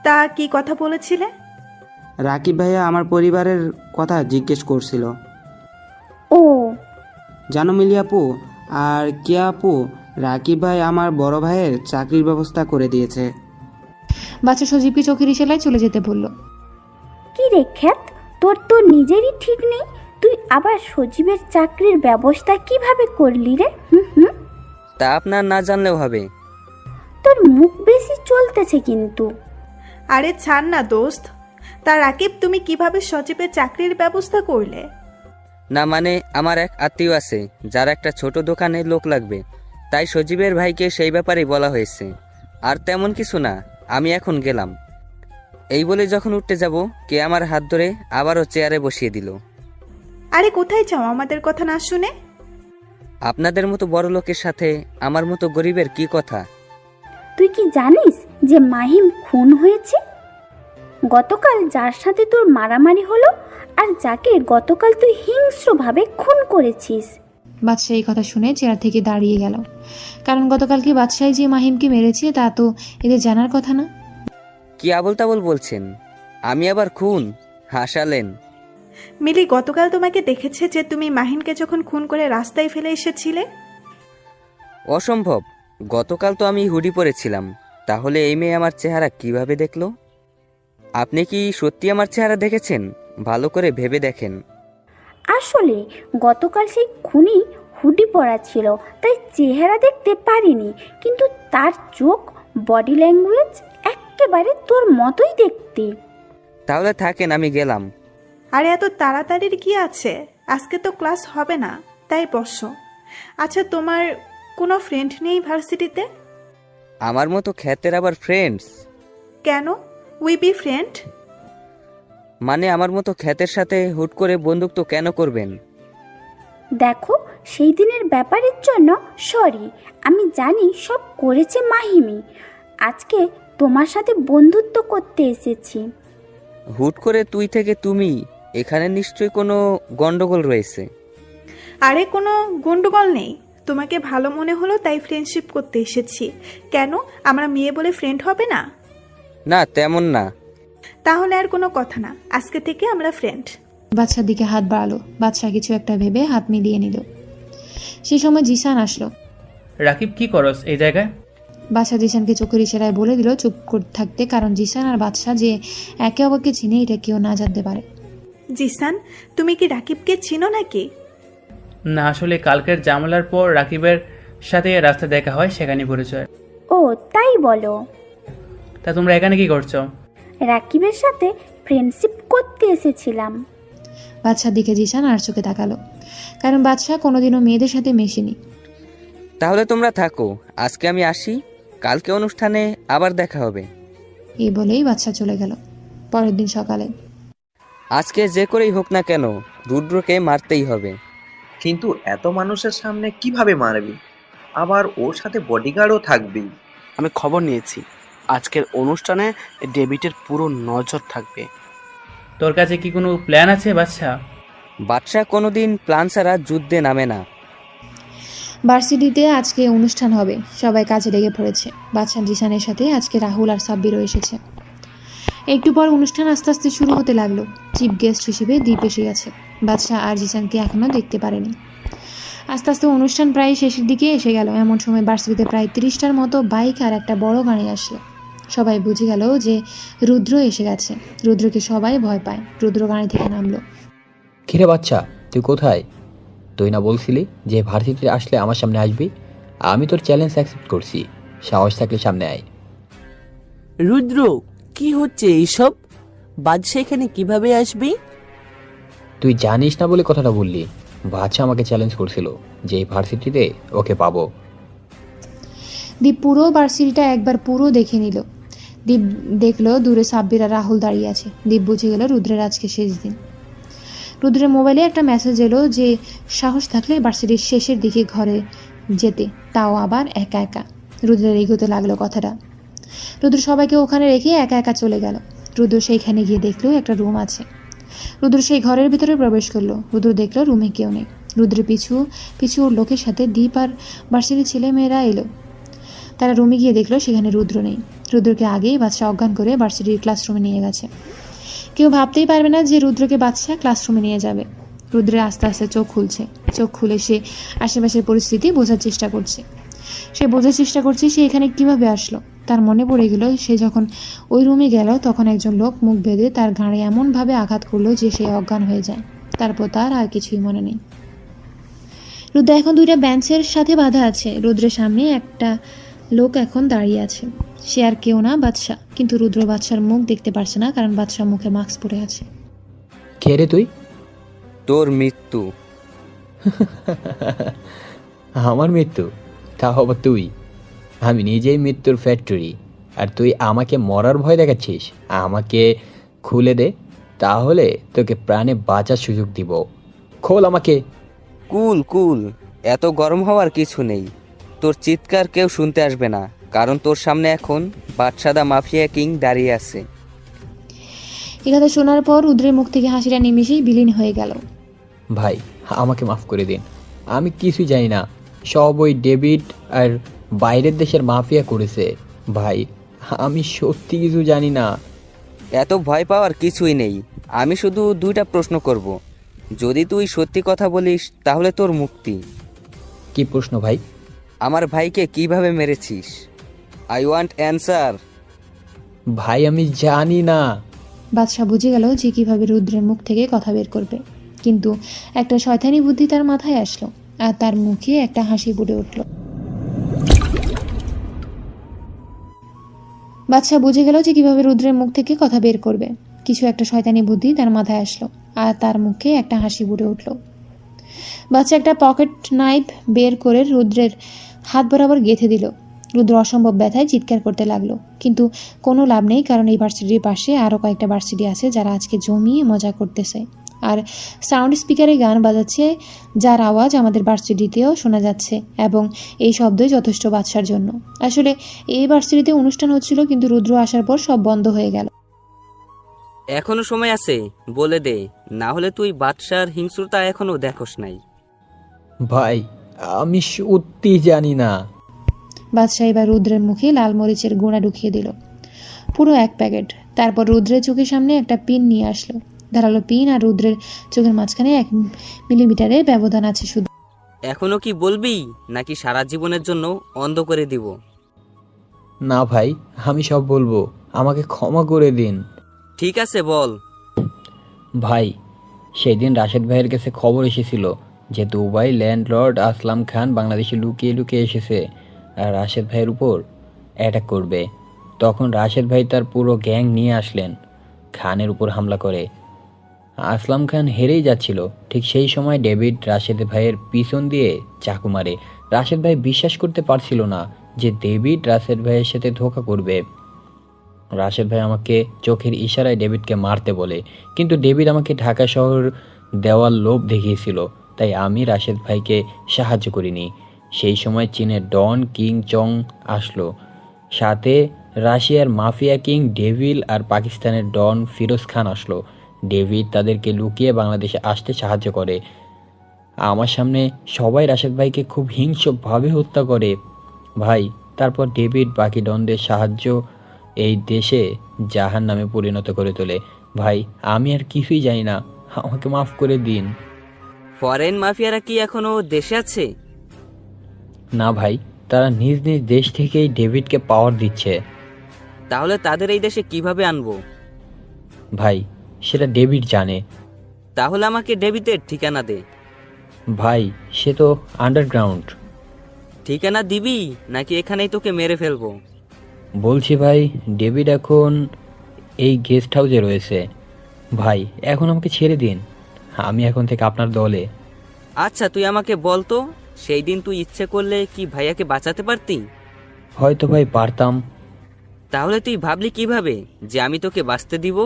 তা কি কথা বলেছিলে? রাকিব ভাইয়া আমার পরিবারের কথা জিজ্ঞেস করছিল। ও জানো মিলি আপু আর কে আপু, রাকিব ভাই আমার বড় ভাইয়ের চাকরির ব্যবস্থা করে দিয়েছে। বাচ্চা সজীবকে চোখের ইশারায় চলে যেতে বলল। কি রে খ্যাত, তোর তো নিজেরই ঠিক নেই, তুই আবার সজীবের চাকরির ব্যবস্থা কিভাবে করলি রে? তা আপনার না জানলেও হবে। তোর মুখ বেশি চলতেছে কিন্তু। আরে ছাড় না দোস্ত। তা রাকিব, তুমি কিভাবে সজীবের চাকরির ব্যবস্থা করলে? না মানে, আমার এক আত্মীয় আছে যার একটা ছোট দোকানে লোক লাগবে, তাই সজীবের ভাইকে সেই ব্যাপারেই বলা হয়েছে। আর তেমন কিছু না, আমি এখন গেলাম। এই বলে যখন উঠতে যাব, কে আমার হাত ধরে আবারও চেয়ারে বসিয়ে দিল। আরে কোথায় যাও আমাদের কথা না শুনে? আপনাদের মতো বড় লোকের সাথে আমার মতো গরিবের কি কথা? তুই কি জানিস যে মাহিম খুন হয়েছে? গতকাল যার সাথে তোর মারামারি হলো, আর যাকে গতকাল তুই হিংস্রভাবে খুন করেছিস। বাদশাহ এই কথা শুনে চেয়ার থেকে দাঁড়িয়ে গেল, কারণ গতকালকে বাদশাহ যে মাহিমকে মেরেছে তা তো এদের জানার কথা না। কি আবল তাবল বলছেন? আমি আবার খুন? হাসালেন। মিলি গতকাল তোমাকে দেখেছে যে তুমি মাহিনকে যখন খুন করে রাস্তায় ফেলে এসেছিলে। অসম্ভব, গতকাল তো আমি হুডি পরেছিলাম। তাহলে এই মেয়ে আমার চেহারা কিভাবে দেখলো? আপনি কি সত্যি আমার চেহারা দেখেছেন? ভালো করে ভেবে দেখেন। আসলে গতকাল সেই খুনি হুডি পরা ছিল, তাই চেহারা দেখতে পারিনি, কিন্তু তার চোখ, বডি ল্যাঙ্গুয়েজ একেবারে তোর মতোই দেখতে। তাহলে থাকেন, আমি গেলাম। আরে এত তাড়াতাড়ির কি আছে? আজকে তো ক্লাস হবে না, তাই বসো। আচ্ছা, তোমার কোনো ফ্রেন্ড নেই ভার্সিটিতে? আমার মতো খ্যাতের আবার ফ্রেন্ডস? কেন, উই বি ফ্রেন্ড? মানে আমার মতো খ্যাতের সাথে হুট করে বন্ধুত্ব কেন করবেন? দেখো, সেই দিনের ব্যাপারের জন্য সরি। আমি জানি সব করেছে মাহিমি। আজকে তোমার সাথে বন্ধুত্ব করতে এসেছি। হুট করে তুই থেকে তুমি, এখানে নিশ্চয়ই কোনো গন্ডগোল রয়েছে। আরে কোনো গন্ডগোল নেই, তোমাকে ভালো মনে হলো তাই ফ্রেন্ডশিপ করতে এসেছি। কেন, আমরা মেয়ে বলে ফ্রেন্ড হবে না? না তেমন না। তাহলে আর কোনো কথা না, আজকে থেকে আমরা ফ্রেন্ড। বাদশার দিকে হাত বাড়ালো। বাদশাহ কিছু একটা ভেবে হাত মিলিয়ে নিল। সেই সময় জিসান আসলো। রাকিব, কি করস এই জায়গায়? বাদশাহ জিসানকে চোখের ইশারায় বলে দিল চুপ করে থাকতে, কারণ জিসান আর বাদশাহ যে একে অপরকে চিনে এটা কেউ না জানতে পারে। জিসান, তুমি কি রাকিবকে চিনো নাকি? না, আসলে কালকের জামালার পর রাকিবের সাথে রাস্তা দেখা হয়, সেখানে পরিচয়। ও তাই বলো? তা তোমরা এখানে কি করছো? রাকিবের সাথে ফ্রেন্ডশিপ করতে এসেছিলাম। বাদশার দিকে জিসান আর চোখে তাকালো, কারণ বাদশাহ কোনোদিনও মেয়েদের সাথে মেশেনি। তাহলে তোমরা থাকো, আজকে আমি আসি, কালকে অনুষ্ঠানে আবার দেখা হবে। এই বলেই বাদশাহ চলে গেল। পরের দিন সকালে আজকে যে করেই হোক না কেন রুদ্রকে মারতেই হবে। কিন্তু এত মানুষের সামনে কিভাবে মারবি? আবার ওর সাথে বডিগার্ডও থাকবেই। আমি খবর নিয়েছি, আজকের অনুষ্ঠানে ডেভিডের পুরো নজর থাকবে। তোর কাছে কি কোনো প্ল্যান আছে বাদশা? বাদশা কোনোদিন প্ল্যান ছাড়া যুদ্ধে নামে না। ভার্সিটিতে আজকে অনুষ্ঠান হবে, সবাই কাজে লেগে পড়েছে। বাদশা জিসানের সাথে আজকে রাহুল আর সাব্বিরও এসেছে। একটু পর অনুষ্ঠান আস্তে আস্তে শুরু হতে লাগলো। চিফ গেস্ট হিসেবে দীপ এসে গেছে। বাদশা আর জিসানকে এখনো দেখতে পারেনি। আস্তে আস্তে অনুষ্ঠান প্রায় শেষের দিকে এসে গেল। এমন সময় ভার্সিটিতে প্রায় 30টার মতো বাইক আর একটা বড় গাড়ি আসলো। সবাই বুঝে গেল যে রুদ্র এসে গেছে। রুদ্রকে সবাই ভয় পায়। রুদ্র গাড়ি থেকে নামলো। কিরে বাচ্চা, তুই কোথায়? তুই না বলছিলি যে ভার্সিটিতে আসলে আমার সামনে আসবি? আমি তোর চ্যালেঞ্জ অ্যাকসেপ্ট করছি, সাহস থাকলে সামনে আয়। রুদ্র, কি হচ্ছে এইসব? বাদশা এখানে কিভাবে আসবি? তুই জানিস না বলে কথাটা বললি। বাচ্চা আমাকে চ্যালেঞ্জ করছিল যে এই ভার্সিটিতে ওকে পাবো। দীপ পুরো ভার্সিটিটা একবার পুরো দেখে নিল। দীপ দেখলো দূরে সাব্বির আর রাহুল দাঁড়িয়ে আছে। দীপ বুঝে গেল রুদ্রের আজকে শেষ দিন। রুদ্রের মোবাইলে একটা মেসেজ এলো যে সাহস থাকলে ভার্সিটির শেষের দিকে ঘরে যেতে, তাও আবার একা একা। রুদ্রের এগোতে লাগলো কথাটা। রুদ্র সবাইকে ওখানে রেখে একা একা চলে গেল। রুদ্র সেইখানে গিয়ে দেখলো একটা রুম আছে। রুদ্র সেই ঘরের ভিতরে প্রবেশ করলো। রুদ্র দেখলো রুমে কেউ নেই। রুদ্রের পিছু পিছু ওর লোকের সাথে দীপ আর ভার্সিটির ছেলে মেয়েরা এলো। তারা রুমে গিয়ে দেখলো সেখানে রুদ্র নেই। রুদ্রকে আগেই বাদশা অজ্ঞান করে ভার্সিটির ক্লাসরুমে নিয়ে গেছে। কেউ ভাবতেই পারবে না যে রুদ্রকে বাদশা ক্লাসরুমে নিয়ে যাবে। রুদ্রের আস্তে আস্তে চোখ খুলছে। চোখ খুলে সে আশেপাশের পরিস্থিতি বোঝার চেষ্টা করছে। সে এখানে কিভাবে আসলো। তার মনে পড়ে গেল সে যখন ওই রুমে গেল তখন একজন লোক মুখ বেঁধে তার ঘাড়ে এমনভাবে আঘাত করলো যে সে অজ্ঞান হয়ে যায়। তারপর তার আর কিছুই মনে নেই। রুদ্র এখন 2টা বেঞ্চের সাথে বাঁধা আছে। রুদ্রের সামনে একটা লোক এখন দাঁড়িয়ে আছে। সে আর কেউ না, বাদশা। কিন্তু রুদ্র বাদশার মুখ দেখতে পারছে না, কারণ বাদশার মুখে মাস্ক পরে আছে। কে রে তুই? তোর মৃত্যু। আমার মৃত্যু? তাও আবার তুই? আমি নিজেই মৃত্যুর ফ্যাক্টরি, আর তুই আমাকে মরার ভয় দেখাচ্ছিস? আমাকে খুলে দে, তাহলে তোকে প্রাণে বাঁচার সুযোগ দিব। খোল আমাকে। কুল কুল, এত গরম হওয়ার কিছু নেই। তোর চিৎকার কেউ শুনতে আসবে না, কারণ তোর সামনে এখন বাদশাদা মাফিয়া কিং দাঁড়িয়ে আছে। এই কথা শোনার পর রুদ্রের মুখ থেকে হাসিটা নিমিশেই বিলীন হয়ে গেল। ভাই, আমাকে মাফ করে দিন। আমি কিছুই জানি না। সব ওই ডেভিড আর বাইরের দেশের মাফিয়া করেছে। ভাই, আমি সত্যি কিছু জানি না। এত ভয় পাওয়ার কিছুই নেই। আমি শুধু 2টা প্রশ্ন করব। যদি তুই সত্যি কথা বলিস তাহলে তোর মুক্তি। কি প্রশ্ন ভাই? আমার ভাইকে কিভাবে মেরেছিস? I want answer. ভাই, আমি জানি না। বাদশা বুঝে গেল যে কিভাবে রুদ্রের মুখ থেকে কথা বের করবে। কিন্তু একটা শয়তানি বুদ্ধি তার মাথায় আসলো, আর তার মুখে একটা হাসি ফুটে উঠল। বাদশা বুঝে গেল যে কিভাবে রুদ্রের মুখ থেকে কথা বের করবে। কিছু একটা শয়তানি বুদ্ধি তার মাথায় আসলো, আর তার মুখে একটা হাসি ফুটে উঠল। বাদশা একটা পকেট নাইফ বের করে রুদ্রের হাত বরাবর গেঁথে দিল। রুদ্র অসম্ভব ব্যথায় চিৎকার করতে লাগলো, কিন্তু কোনো লাভ নেই, কারণ এই ভার্সিটির পাশে আরও কয়েকটা ভার্সিটি আছে যারা আজকে জমিয়ে মজা করতেছে আর সাউন্ড স্পিকারে গান বাজাচ্ছে, যার আওয়াজ আমাদের ভার্সিটিতেও শোনা যাচ্ছে, এবং এই শব্দই যথেষ্ট বাদশার জন্য। আসলে এই ভার্সিটিতে অনুষ্ঠান হচ্ছিল, কিন্তু রুদ্র আসার পর সব বন্ধ হয়ে গেল। এখনো সময় আছে, বলে দে, না হলে তুই বাদশার হিংস্রতা এখনো দেখোস নাই। ভাই, আমি সত্যি জানি না। বাদশা এবার রুদ্রের মুখে লাল মরিচের গুঁড়া ঢুকিয়ে দিল, পুরো 1 প্যাকেট। তারপর রুদ্রের চোখের সামনে একটা পিন নিয়ে আসলো। ধারালো পিন, আর রুদ্রের চোখের মাঝখানে 1 মিলিমিটারের ব্যবধান আছে শুধু। এখনো কি বলবি, নাকি সারা জীবনের জন্য অন্ধ করে দিব? না ভাই, আমি সব বলবো। আমাকে ক্ষমা করে দিন। ঠিক আছে, বল। ভাই, সেদিন রাশেদ ভাইয়ের কাছে খবর এসেছিল যে দুবাই ল্যান্ডলর্ড আসলাম খান বাংলাদেশে লুকিয়ে লুকিয়ে এসেছে আর রাশেদ ভাইয়ের উপর অ্যাটাক করবে। তখন রাশেদ ভাই তার পুরো গ্যাং নিয়ে আসলেন, খানের উপর হামলা করে। আসলাম খান হেরেই যাচ্ছিল। ঠিক সেই সময় ডেভিড রাশেদ ভাইয়ের পিছন দিয়ে চাকু মারে। রাশেদ ভাই বিশ্বাস করতে পারছিল না যে ডেভিড রাশেদ ভাইয়ের সাথে ধোঁকা করবে। রাশেদ ভাই আমাকে চোখের ইশারায় ডেভিডকে মারতে বলে, কিন্তু ডেভিড আমাকে ঢাকা শহর দেওয়ার লোভ দেখিয়েছিল, তাই আমি রাশেদ ভাইকে সাহায্য করিনি। সেই সময় চীনের ডন কিং চং আসলো, সাথে রাশিয়ার মাফিয়া কিং ডেভিল আর পাকিস্তানের ডন ফিরোজ খান আসলো। ডেভিড তাদেরকে লুকিয়ে বাংলাদেশে আসতে সাহায্য করে। আমার সামনে সবাই রাশেদ ভাইকে খুব হিংস্রভাবে হত্যা করে ভাই। তারপর ডেভিড বাকি ডনদের সাহায্য এই দেশে জাহান নামে পরিণত করে তোলে। ভাই আমি আর কিছুই জানি না, আমাকে মাফ করে দিন। ফরেন মাফিয়ারা কি এখনো দেশে আছে? না ভাই, তারা নিজ নিজ দেশ থেকেই ডেভিডকে পাওয়ার দিচ্ছে। তাহলে তাদের এই দেশে কিভাবে আনবো? ভাই সেটা ডেভিড জানে। তাহলে আমাকে ডেভিডের ঠিকানা দে। ভাই সে তো আন্ডারগ্রাউন্ড। ঠিকানা দিবি নাকি এখানেই তোকে মেরে ফেলবো? বলছি ভাই, ডেভিড এখন এই গেস্ট হাউসে রয়েছে। ভাই এখন আমাকে ছেড়ে দিন, আমি এখন থেকে আপনার দলে। আচ্ছা তুই আমাকে বল তো, সেই দিন তুই ইচ্ছে করলে কি ভাইয়াকে বাঁচাতে পারতি? হয়তো ভাই পারতাম। তাহলে তুই ভাবলি কিভাবে যে আমি তোকে বাঁচতে দিব?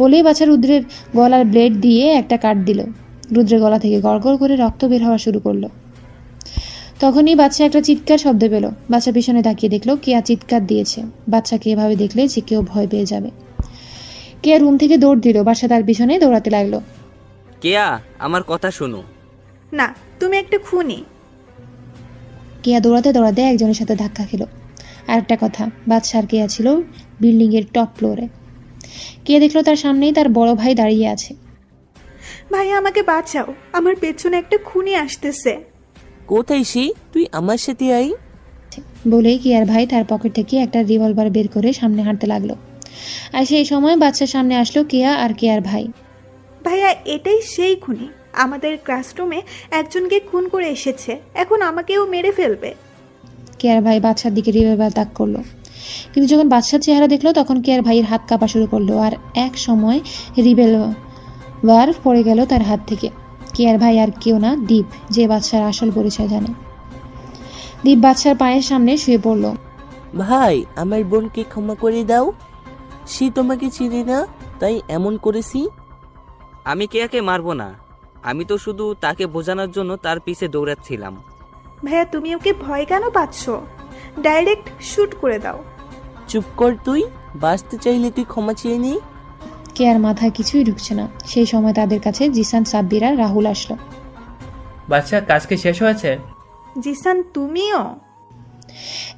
বলেই বাচ্চা রুদ্রের গলার ব্লেড দিয়ে একটা কাট দিল। রুদ্রের গলা থেকে গড়গড় করে রক্ত বের হওয়া শুরু করলো। তখনই বাচ্চা একটা চিৎকার শব্দ পেল। বাচ্চা পিছনে তাকিয়ে দেখলো কেয়া চিৎকার দিয়েছে। বাচ্চাকে এভাবে দেখলে যে কেউ ভয় পেয়ে যাবে। কেয়া রুম থেকে দৌড় দিল, বাচ্চা তার পিছনে দৌড়াতে লাগলো। কেয়া আমার কথা শোনো। না, তুমি একটা খুনি। কেয়া দৌড়াতে দৌড়াতে একজনের সাথে ধাক্কা খেলো। আর একটা কথা, বাচ্চা আর কেয়া ছিল বিল্ডিং এর টপ ফ্লোরে। কেয়া দেখলো তার সামনেই তার বড় ভাই দাঁড়িয়ে আছে। ভাইয়া আমাকে বাঁচাও, আমার পেছনে একটা খুনি আসতেছে। কোথায় সে? তুই আমার সাথে আই। বলেই কেয়ার ভাই তার পকেট থেকে একটা রিভলভার বের করে সামনে হাঁটতে লাগলো। আর সেই সময় বাচ্চার সামনে আসলো কেয়া আর কেয়ার ভাই। ভাইয়া এটাই সেই খুনি, আমাদের ক্লাসরুমে একজনকে খুন করে এসেছে, এখন আমাকেও মেরে ফেলবে। কেয়ার ভাই বাচ্চার দিকে রিভলভার তাক করলো, কিন্তু যখন বাচ্চার চেহারা দেখলো তখন কেয়ার ভাইয়ের হাত কাঁপা শুরু করলো। আর এক সময় রিভলভার পড়ে গেল তার হাত থেকে। কেয়ার ভাই আর কেউ না, দীপ, যে বাচ্চার আসল পরিচয় জানে। দীপ বাচ্চার পায়ের সামনে শুয়ে পড়লো। ভাই আমার বোনকে ক্ষমা করে দাও, সে তোমাকে চিনে না তাই এমন করেছি। আমি কেয়াকে মারবো না, আমি তো শুধু তাকে বোঝানোর জন্য তার পিছে দৌড়াচ্ছিলাম। ভাইয়া তুমি ওকে ভয় কেন পাচ্ছ? ডাইরেক্ট শুট করে দাও। চুপ কর তুই, বাঁচতে চাইলে তুই ক্ষমা চেয়ে নি। কেয়ার মাথায় কিছুই ঢুকছে না। সেই সময় তাদের কাছে জিসান, সাব্বির আর রাহুল আসলো। বাচ্চা কাজ কি শেষ হয়েছে? জিসান তুমিও?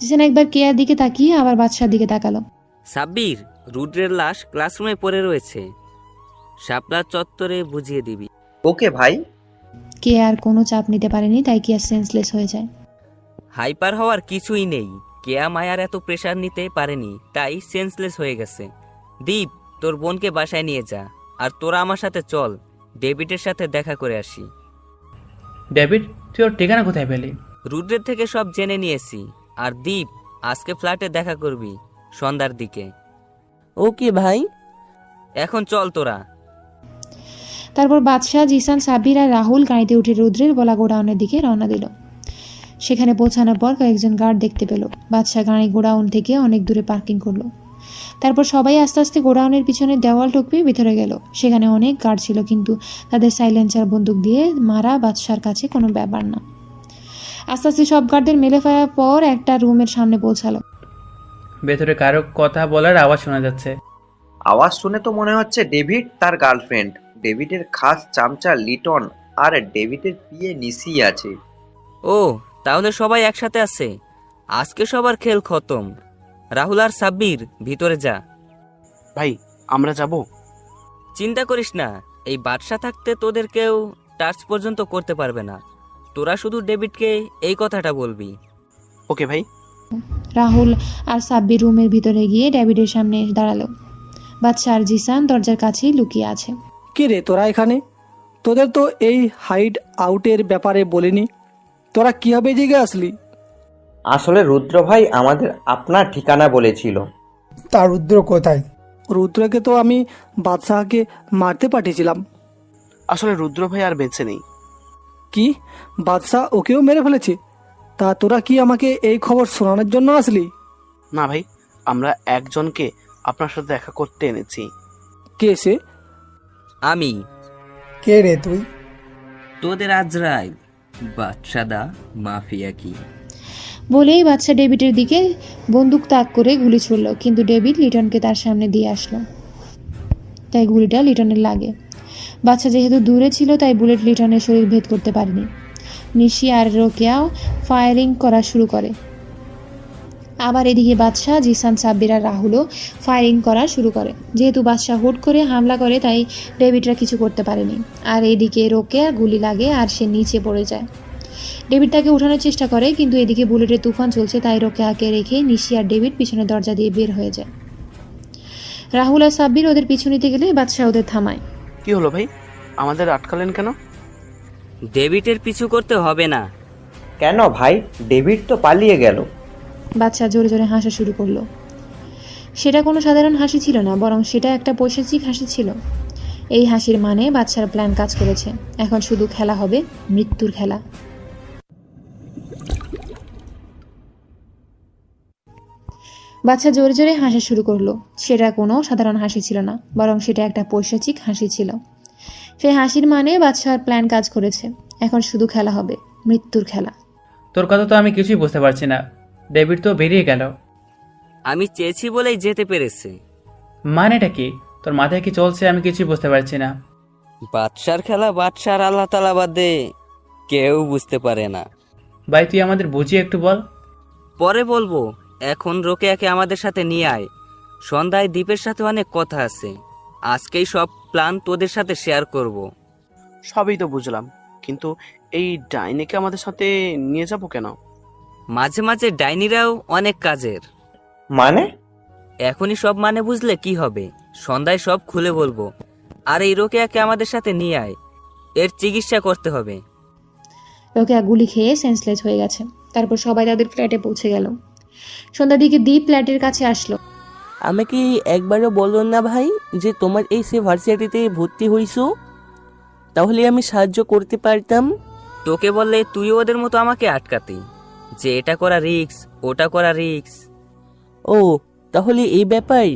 জিসান একবার কেয়ার দিকে তাকিয়ে আবার বাচ্চার দিকে তাকালো। সাব্বির, রুদ্রের লাশ ক্লাসরুমে পড়ে রয়েছে, শাপলা চত্বরে বুঝিয়ে দিবি। ওকে ভাই। কেয়ার কোনো চাপ নিতে পারেনি, তাই কেয়ার সেন্সলেস হয়ে যায়। হাইপার হওয়ার কিছুই নেই, কেয়া মায়ার এত প্রেসার নিতে পারেনি, তাই সেন্সলেস হয়ে গেছে। দীপ, তোর বোনকে বাসায় নিয়ে যা, আর তোরা আমার সাথে চল, ডেভিডের সাথে দেখা করে আসি। ডেভিড, তুই ওর ঠিকানা কোথায় পেলি? রুদ্রের থেকে সব জেনে নিয়েছি। আর দীপ, আজকে ফ্ল্যাটে দেখা করবি সন্ধ্যার দিকে। ওকে ভাই। এখন চল তোরা। তারপর বাদশাহ, জিসান, সাব্বির আর রাহুল গাড়িতে উঠে রুদ্রের বলা গোডাউনের দিকে রওনা দিল। সেখানে পৌঁছানোর পর কয়েকজন গার্ড দেখতে পেল। বাদশাহ গাড়ি গোডাউন থেকে অনেক দূরে পার্কিং করলো। তারপর সবাই আস্তে আস্তে গোডাউনের পিছনে দেওয়াল টপকে ভিতরে গেল। সেখানে অনেক গার্ড ছিল, কিন্তু তাদের সাইলেন্সার বন্দুক দিয়ে মারা বাদশার কাছে কোনো ব্যাপার না। আস্তে আস্তে সব গার্ডদের মেলে ফেলার পর একটা রুমের সামনে পৌঁছালো। ভেতরে কারো কথা বলার আওয়াজ শোনা যাচ্ছে। আওয়াজ শুনে তো মনে হচ্ছে ডেভিড তার গার্লফ্রেন্ড, ডেভিডের খাস চামচা লিটন আর ডেভিডের পিয়ে নিসি আছে। ও, তাহলে সবাই একসাথে আছে। আজকে সবার খেল খতম। রাহুল আর সাব্বির, ভিতরে যা। ভাই আমরা যাব? চিন্তা করিস না, এই বাদশা থাকতে তোদের কেউ টাচ পর্যন্ত করতে পারবে না। তোরা শুধু ডেভিডকে এই কথাটা বলবি। ওকে ভাই। রাহুল আর সাব্বির রুমের ভিতরে গিয়ে ডেভিডের সামনে দাঁড়ালো। বাদশা আর জিসান দরজার কাছেই লুকিয়ে আছে। কে রে তোরা এখানে? তোদের তো এই হাইড আউটের ব্যাপারে বলিনি, তোরা কিভাবে জেগে আসলি? আসলে রুদ্র ভাই আমাদের আপনার ঠিকানা বলেছিল। তা রুদ্র কোথায়? রুদ্রকে তো আমি বাদশাহকে মারতে পাঠিয়েছিলাম। আসলে রুদ্র ভাই আর বেঁচে নেই। কি? বাদশাহ ওকেও মেরে ফেলেছে? তা তোরা কি আমাকে এই খবর শোনানোর জন্য আসলি? না ভাই, আমরা একজনকে আপনার সাথে দেখা করতে এনেছি। কে সে? আমি। কে রে তুই? তোদের আজরাইল, বাদশাদা মাফিয়া কিং। বলেই বাচ্চা ডেভিডের দিকে বন্দুক তাক করে গুলি ছুড়ল, কিন্তু ডেভিড লিটনকে তার সামনে দিয়ে আসলো, তাই গুলিটা লিটনের লাগে। বাচ্চা যেহেতু দূরে ছিল তাই বুলেট লিটনের শরীর ভেদ করতে পারেনি। নিশি আর রোকেয়াও ফায়ারিং করা শুরু করে। আবার এদিকে বাদশাহ, জিসান, সাব্বির আর রাহুলও ফায়ারিং করা শুরু করে। যেহেতু বাদশাহ হুট করে হামলা করে তাই ডেভিডরা কিছু করতে পারেনি। আর এদিকে রোকেয়ার গুলি লাগে আর সে নিচে পড়ে যায়। ডেভিড তাকে উঠানোর চেষ্টা করে, কিন্তু এদিকে বুলেটের তুফান চলছে তাই রোকেয়াকে রেখে নিশি আর ডেভিড পিছনের দরজা দিয়ে বের হয়ে যায়। রাহুল আর সাব্বির ওদের পিছু নিতে গেলে বাদশাহ ওদের থামায়। কি হলো ভাই, আমাদের আটকালেন কেন? ডেভিডের পিছু করতে হবে না। কেন ভাই, ডেভিড তো পালিয়ে গেল। বাচ্চা জোরে জোরে হাসা শুরু করলো। সেটা কোনো সাধারণ হাসি ছিল না, বরং সেটা একটা পৈশাচিক হাসি ছিল। এই হাসির মানে বাচ্চার প্ল্যান কাজ করেছে। এখন শুধু খেলা হবে মৃত্যুর খেলা। বাচ্চা জোরে জোরে হাসা শুরু করলো। সেটা কোনো সাধারণ হাসি ছিল না, বরং সেটা একটা পৈশাচিক হাসি ছিল। সেই হাসির মানে বাচ্চার প্ল্যান কাজ করেছে। এখন শুধু খেলা হবে মৃত্যুর খেলা। তোর কথা তো আমি কিছুই বুঝতে পারছি না। ডেভিড তো বেরিয়ে গেল। আমি চেয়েছি বলেই যেতে পেরেছে। মানেটা কি? তোর মাথায় কি চলছে আমি কিছুই বুঝতে পারছি না। বাদশার খেলা বাদশার আল্লাহ তাআলা বাদে কেউ বুঝতে পারে না। ভাই তুই আমাদের বুঝিয়ে একটু বল। পরে বলবো, এখন রোকেয়াকে আমাদের সাথে নিয়ে আয়। সন্ধ্যায় দ্বীপের সাথে অনেক কথা আছে। আজকেই সব প্ল্যান তোদের সাথে শেয়ার করব। সবই তো বুঝলাম, কিন্তু এই ডাইনিকে আমাদের সাথে নিয়ে যাব কেন? মাঝে মাঝে ডাইনিরাও অনেক কাজের। মানে? এখনই সব মানে বুঝলে কি হবে? সন্ধ্যায় সব খুলে বলবো। আর এই রোকেয়াকে আমাদের সাথে নিয়ে আয়, এর চিকিৎসা করতে হবে। রোকেয়া গুলি খেয়ে সেন্সলেস হয়ে গেছে। তারপর সবাই তাদের ফ্ল্যাটে পৌঁছে গেল। সন্ধ্যার দিকে দ্বীপ ফ্ল্যাটের কাছে আসলো। আমাকে একবারও বলো না ভাই যে তোমার এই সে ভার্সিটিতে ভর্তি হইছো, তাহলে আমি সাহায্য করতে পারতাম। তোকে বললে তুই ওদের মতো আমাকে আটকাতি, যে এটা করা রিস্ক, ওটা করা রিস্ক। ও তাহলে এই ব্যাপার।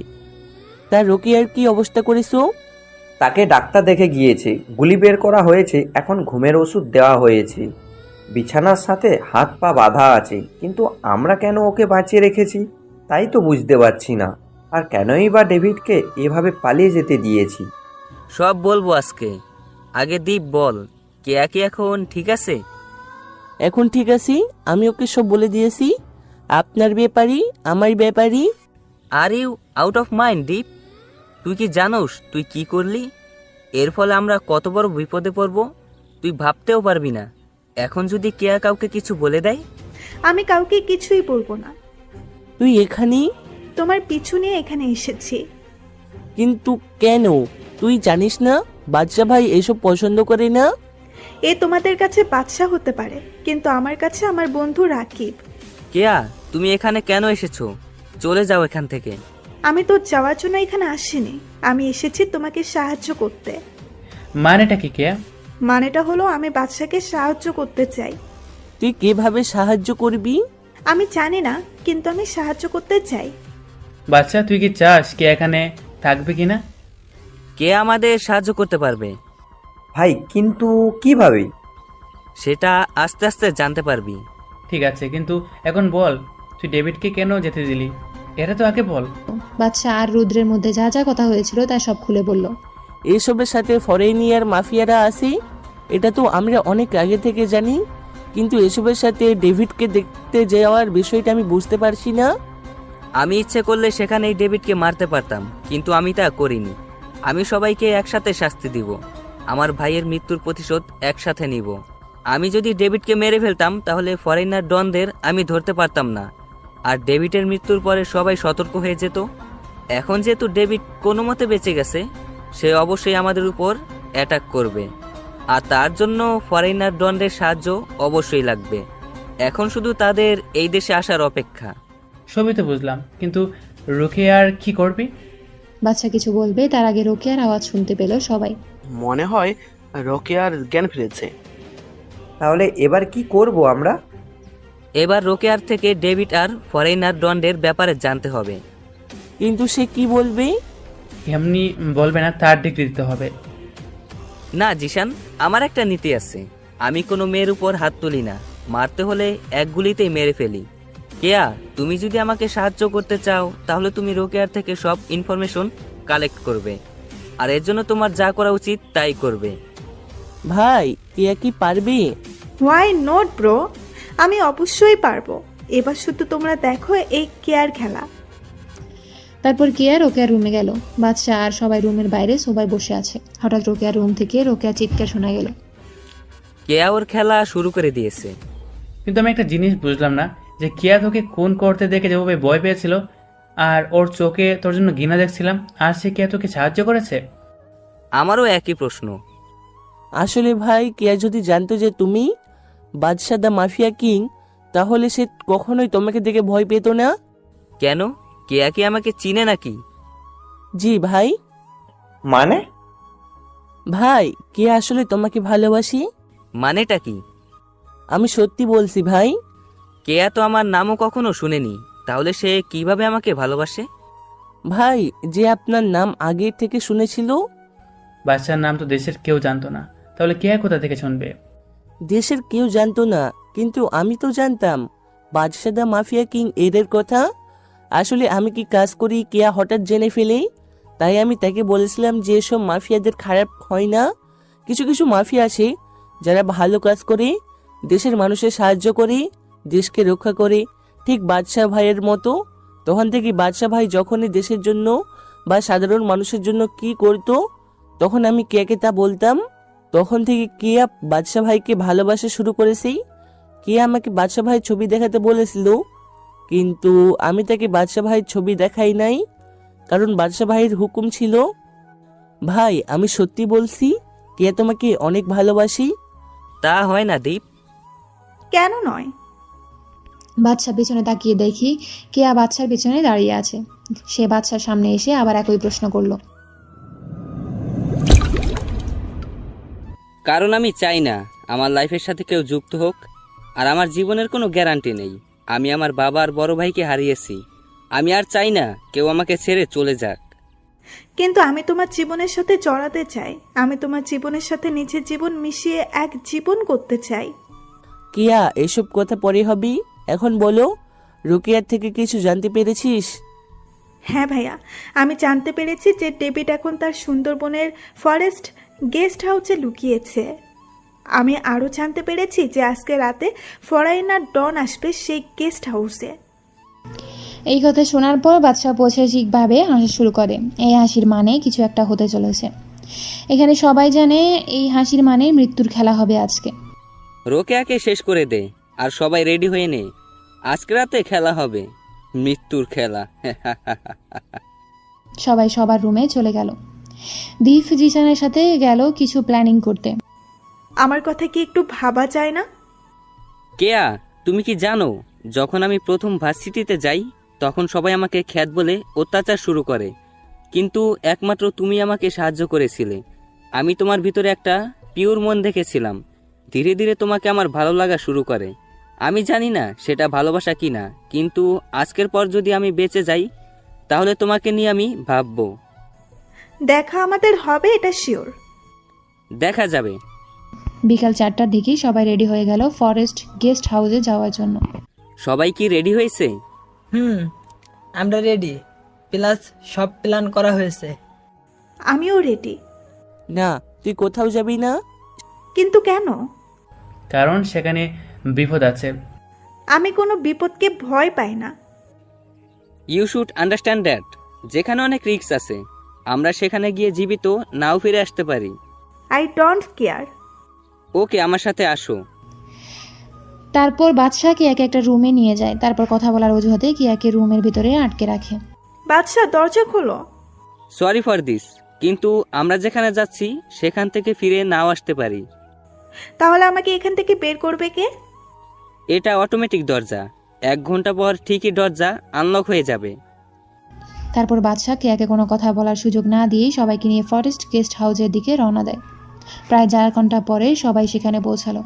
তার রোকেয়ার কি অবস্থা করেছো? তাকে ডাক্তার দেখে গিয়েছে, গুলি বের করা হয়েছে, এখন ঘুমের ওষুধ দেওয়া হয়েছে, বিছানার সাথে হাত পা বাঁধা আছে। কিন্তু আমরা কেন ওকে বাঁচিয়ে রেখেছি তাই তো বুঝতে পারছি না। আর কেনই বা ডেভিডকে এভাবে পালিয়ে যেতে দিয়েছি। সব বলবো আজকে। আগে দ্বীপ বল, কেয়া কি এখন ঠিক আছে? এখন ঠিক আছে, আমি ওকে সব বলে দিয়েছি। আপনার ব্যাপারই, আমার ব্যাপারই। Are you out of mind Deep? তুই কি জানোস তুই কি করলি? এর ফলে আমরা কত বড় বিপদে পড়ব তুই ভাবতেও পারবি না। এখন যদি কেয়া কাউকে কিছু বলে দেয়? আমি কাউকে কিছুই বলবো না। তুই এখানেই? তোমার পিছু নিয়ে এখানে এসেছি। কিন্তু কেন? তুই জানিস না বাদশা ভাই এসব পছন্দ করে না? এ তোমাদের কাছে বাদশা হতে পারে, কিন্তু আমার কাছে আমার বন্ধু রাকিব। কেয়া, তুমি এখানে কেন এসেছো? চলে যাও এখান থেকে। আমি তো যাওয়ার জন্য এখানে আসিনি, আমি এসেছি তোমাকে সাহায্য করতে। মানেটা কি কেয়া? মানেটা হলো আমি বাদশাকে সাহায্য করতে চাই। তুই কিভাবে সাহায্য করবি? আমি জানি না, কিন্তু আমি সাহায্য করতে চাই। বাচ্চা তুই কি চাস কে এখানে থাকবে কিনা? কে আমাদের সাহায্য করতে পারবে? ভাই কিন্তু কিভাবে? সেটা আস্তে আস্তে জানতে পারবি। ঠিক আছে, কিন্তু এখন বল তুই ডেভিডকে কেন যেতে দিলি? এটা তো আগে বল। বাচ্চা আর রুদ্রের মধ্যে যা যা কথা হয়েছিল তা সব খুলে বলল। এসবের সাথে ফরেনিয়ার মাফিয়ারা আছে, এটা তো আমরা অনেক আগে থেকে জানি, কিন্তু এসবের সাথে ডেভিডকে দেখতে যাওয়ার বিষয়টা আমি বুঝতে পারছি না। আমি ইচ্ছে করলে সেখানেই ডেভিডকে মারতে পারতাম, কিন্তু আমি তা করিনি। আমি সবাইকে একসাথে শাস্তি দিব। আমার ভাইয়ের মৃত্যুর প্রতিশোধ একসাথে নিব। আমি যদি ডেভিডকে মেরে ফেলতাম তাহলে ফরেনার ডনদের আমি ধরতে পারতাম না, আর ডেভিডের মৃত্যুর পরে সবাই সতর্ক হয়ে যেত। এখন যেহেতু ডেভিড কোনো মতে বেঁচে গেছে, সে অবশ্যই আমাদের উপর অ্যাটাক করবে, আর তার জন্য ফরেনার ডনদের সাহায্য অবশ্যই লাগবে। এখন শুধু তাদের এই দেশে আসার অপেক্ষা। সবই তো বুঝলাম, কিন্তু রোকেয়ার কি করবি? বাচ্চা কিছু বলবে তার আগে রোকেয়ার আওয়াজ শুনতে পেল সবাই। মনে হয় রোকেয়ার জ্ঞান ফিরেছে। তাহলে এবার কি করব আমরা? এবার রোকেয়ার থেকে ডেভিড আর ফরেনার ডনদের ব্যাপারে জানতে হবে। কিন্তু সে কি বলবে? এমনি বলবে না, তার ডিগ্রি দিতে হবে। না জিশান, আমার একটা নীতি আছে। আমি কোনো মেয়ের উপর হাত তুলি না, মারতে হলে এক গুলিতেই মেরে ফেলি। কেয়া, তুমি যদি আমাকে সাহায্য করতে চাও তাহলে তুমি রোকেয়ার থেকে সব ইনফরমেশন কালেক্ট করবে, আর এর জন্য তোমার যা করা উচিত তাই করবে। ভাই কেয়া কি পারবে? হোয়াই নট ব্রো, আমি অবশ্যই পারবো। এবার শুধু তোমরা দেখো এই কেয়ার খেলা। তারপর কেয়া রোকেয়ার রুমে গেল। বাদশা আর সবাই রুমের বাইরে সবাই বসে আছে। হঠাৎ রোকেয়ার রুম থেকে রোকেয়া চিৎকার শোনা গেল। কেয়া ওর খেলা শুরু করে দিয়েছে। কিন্তু আমি একটা জিনিস বুঝলাম না, যে কেয়া তোকে খুন করতে দেখে যেভাবে ভয় পেয়েছিল, আর ওর চোখে তোর জন্য ঘৃণা দেখছিলাম, আর সে কেয়া তোকে সাহায্য করেছে। আমারও একই প্রশ্ন। আসলে ভাই কেয়া যদি জানতো যে তুমি বাদশা দ্য মাফিয়া কিং, তাহলে সে কখনোই তোমাকে দেখে ভয় পেত না। কেন? কেয়া কি আমাকে চিনে নাকি? জি ভাই। মানে? ভাই কেয়া আসলে তোমাকে ভালোবাসি। মানেটা কি? আমি সত্যি বলছি ভাই। কেয়া তো আমার নামও কখনো শুনেনি, তাহলে সে কিভাবে আমাকে ভালোবাসে? ভাই যে আপনার নাম আগে থেকে শুনেছিল। বাচ্চার নাম তো দেশের কেউ জানতো না, তাহলে কেয়া কোথা থেকে শুনবে? দেশের কেউ জানতো না, কিন্তু আমি তো জানতাম বাদশা দ্য মাফিয়া কিং এদের কথা। আসলে আমি কি কাজ করি কেয়া হঠাৎ জেনে ফেলে, তাই আমি তাকে বলেছিলাম যে এসব মাফিয়াদের খারাপ হয় না। কিছু কিছু মাফিয়া আছে যারা ভালো কাজ করে, দেশের মানুষের সাহায্য করে, দেশকে রক্ষা করে, ঠিক বাদশা ভাইয়ের মতো। তখন থেকে বাদশা ভাই যখনই দেশের জন্য বা সাধারণ মানুষের জন্য কি করতো, তখন আমি কেয়াকে তা বলতাম। তখন থেকে কেয়া বাদশা ভাইকে ভালোবাসা শুরু করেছি। কেয়া আমাকে বাদশা ভাইয়ের ছবি দেখাতে বলেছিল, কিন্তু আমি তাকে বাদশা ভাইয়ের ছবি দেখাই নাই, কারণ বাদশা ভাইয়ের হুকুম ছিল। ভাই আমি সত্যি বলছি, কেয়া তোমাকে অনেক ভালোবাসি। তা হয় না দীপ। কেন নয়? বাদশা পিছনে তাকিয়ে দেখি কেয়া বাদশার পিছনে দাঁড়িয়ে আছে। সে বাদশার সামনে এসে আবার একই প্রশ্ন করলো। কারণ আমি চাই না আমার লাইফের সাথে কেউ যুক্ত হোক, আর আমার জীবনের কোনো গ্যারান্টি নেই। আমি আমার বাবা আর বড় ভাইকে হারিয়েছি, আমি আর চাই না কেউ আমাকে ছেড়ে চলে যাক। কিন্তু আমি তোমার জীবনের সাথে জড়াতে চাই। আমি তোমার জীবনের সাথে নিজের জীবন মিশিয়ে এক জীবন করতে চাই। কেয়া এসব কথা পরে হবি, এখন বলো রোকেয়ার থেকে কিছু জানতে পেরেছিস? হ্যাঁ ভাইয়া, আমি জানতে পেরেছি যে ডেভিড এখন তার সুন্দরবনের ফরেস্ট গেস্ট হাউসে লুকিয়েছে। আমি আরও জানতে পেরেছি যে আজকে রাতে ফরেনার ডন আসবে সেই গেস্ট হাউসে। এই কথা শোনার পর বাদশা পৈশাচিকভাবে হাসা শুরু করে। এই হাসির মানে কিছু একটা হতে চলেছে। এখানে সবাই জানে এই হাসির মানে মৃত্যুর খেলা হবে আজকে। রোকেয়াকে শেষ করে দে, আর সবাই রেডি হয়ে নে। আজকে রাতে খেলা হবে, মৃত্যুর খেলা। সবাই সবার রুমে চলে গেল। দীপ জিসানের সাথে গেল কিছু প্ল্যানিং করতে। আমার কথা কি একটু ভাবা যায় না? কেয়া, তুমি কি জানো যখন আমি প্রথম ভার্সিটিতে যাই তখন সবাই আমাকে খ্যাত বলে অত্যাচার শুরু করে, কিন্তু একমাত্র তুমি আমাকে সাহায্য করেছিলে। আমি তোমার ভিতরে একটা পিওর মন দেখেছিলাম। ধীরে ধীরে তোমাকে আমার ভালো লাগা শুরু করে। আমি জানি না সেটা ভালোবাসা কি না, কিন্তু আজকের পর যদি আমি বেঁচে যাই তাহলে তোমাকে নিয়ে আমি ভাববো। দেখা আমাদের হবে, এটা শিওর। দেখা যাবে। বিকাল 4টার দিকে সবাই রেডি হয়ে গেল ফরেস্ট গেস্ট হাউসে যাওয়ার জন্য। সবাই কি রেডি হয়েছে? আমরা রেডি, প্লাস সব প্ল্যান করা হয়েছে। আমিও রেডি। না, তুই কোথাও যাবি না? কিন্তু কেন? কারণ সেখানে বিপদ আছে। আমি কোনো বিপদকে ভয় পাই না। You should understand that. যেখানে অনেক রিস্ক আছে, আমরা সেখানে গিয়ে জীবিত নাও ফিরে আসতে পারি। I don't care. ওকে, আমার সাথে আসো। তারপর বাদশাকে এক একটা রুমে নিয়ে যায়। তারপর কথা বলার অজুহাতে কিয়াকে রুমের ভিতরে আটকে রাখে। বাদশা দরজা খোলো। সরি ফর দিস, কিন্তু আমরা যেখানে যাচ্ছি সেখান থেকে ফিরে নাও আসতে পারি। তাহলে আমাকে এখান থেকে বের করবে কে? এটা অটোমেটিক দরজা, 1 ঘন্টা পর ঠিকই দরজা আনলক হয়ে যাবে। তারপর বাদশা কিয়াকে কোনো কথা বলার সুযোগ না দিয়েই সবাইকে নিয়ে ফরেস্ট গেস্ট হাউসের দিকে রওনা দেয়। প্রায় 4 ঘন্টা পরে সবাই সেখানে পৌঁছালো।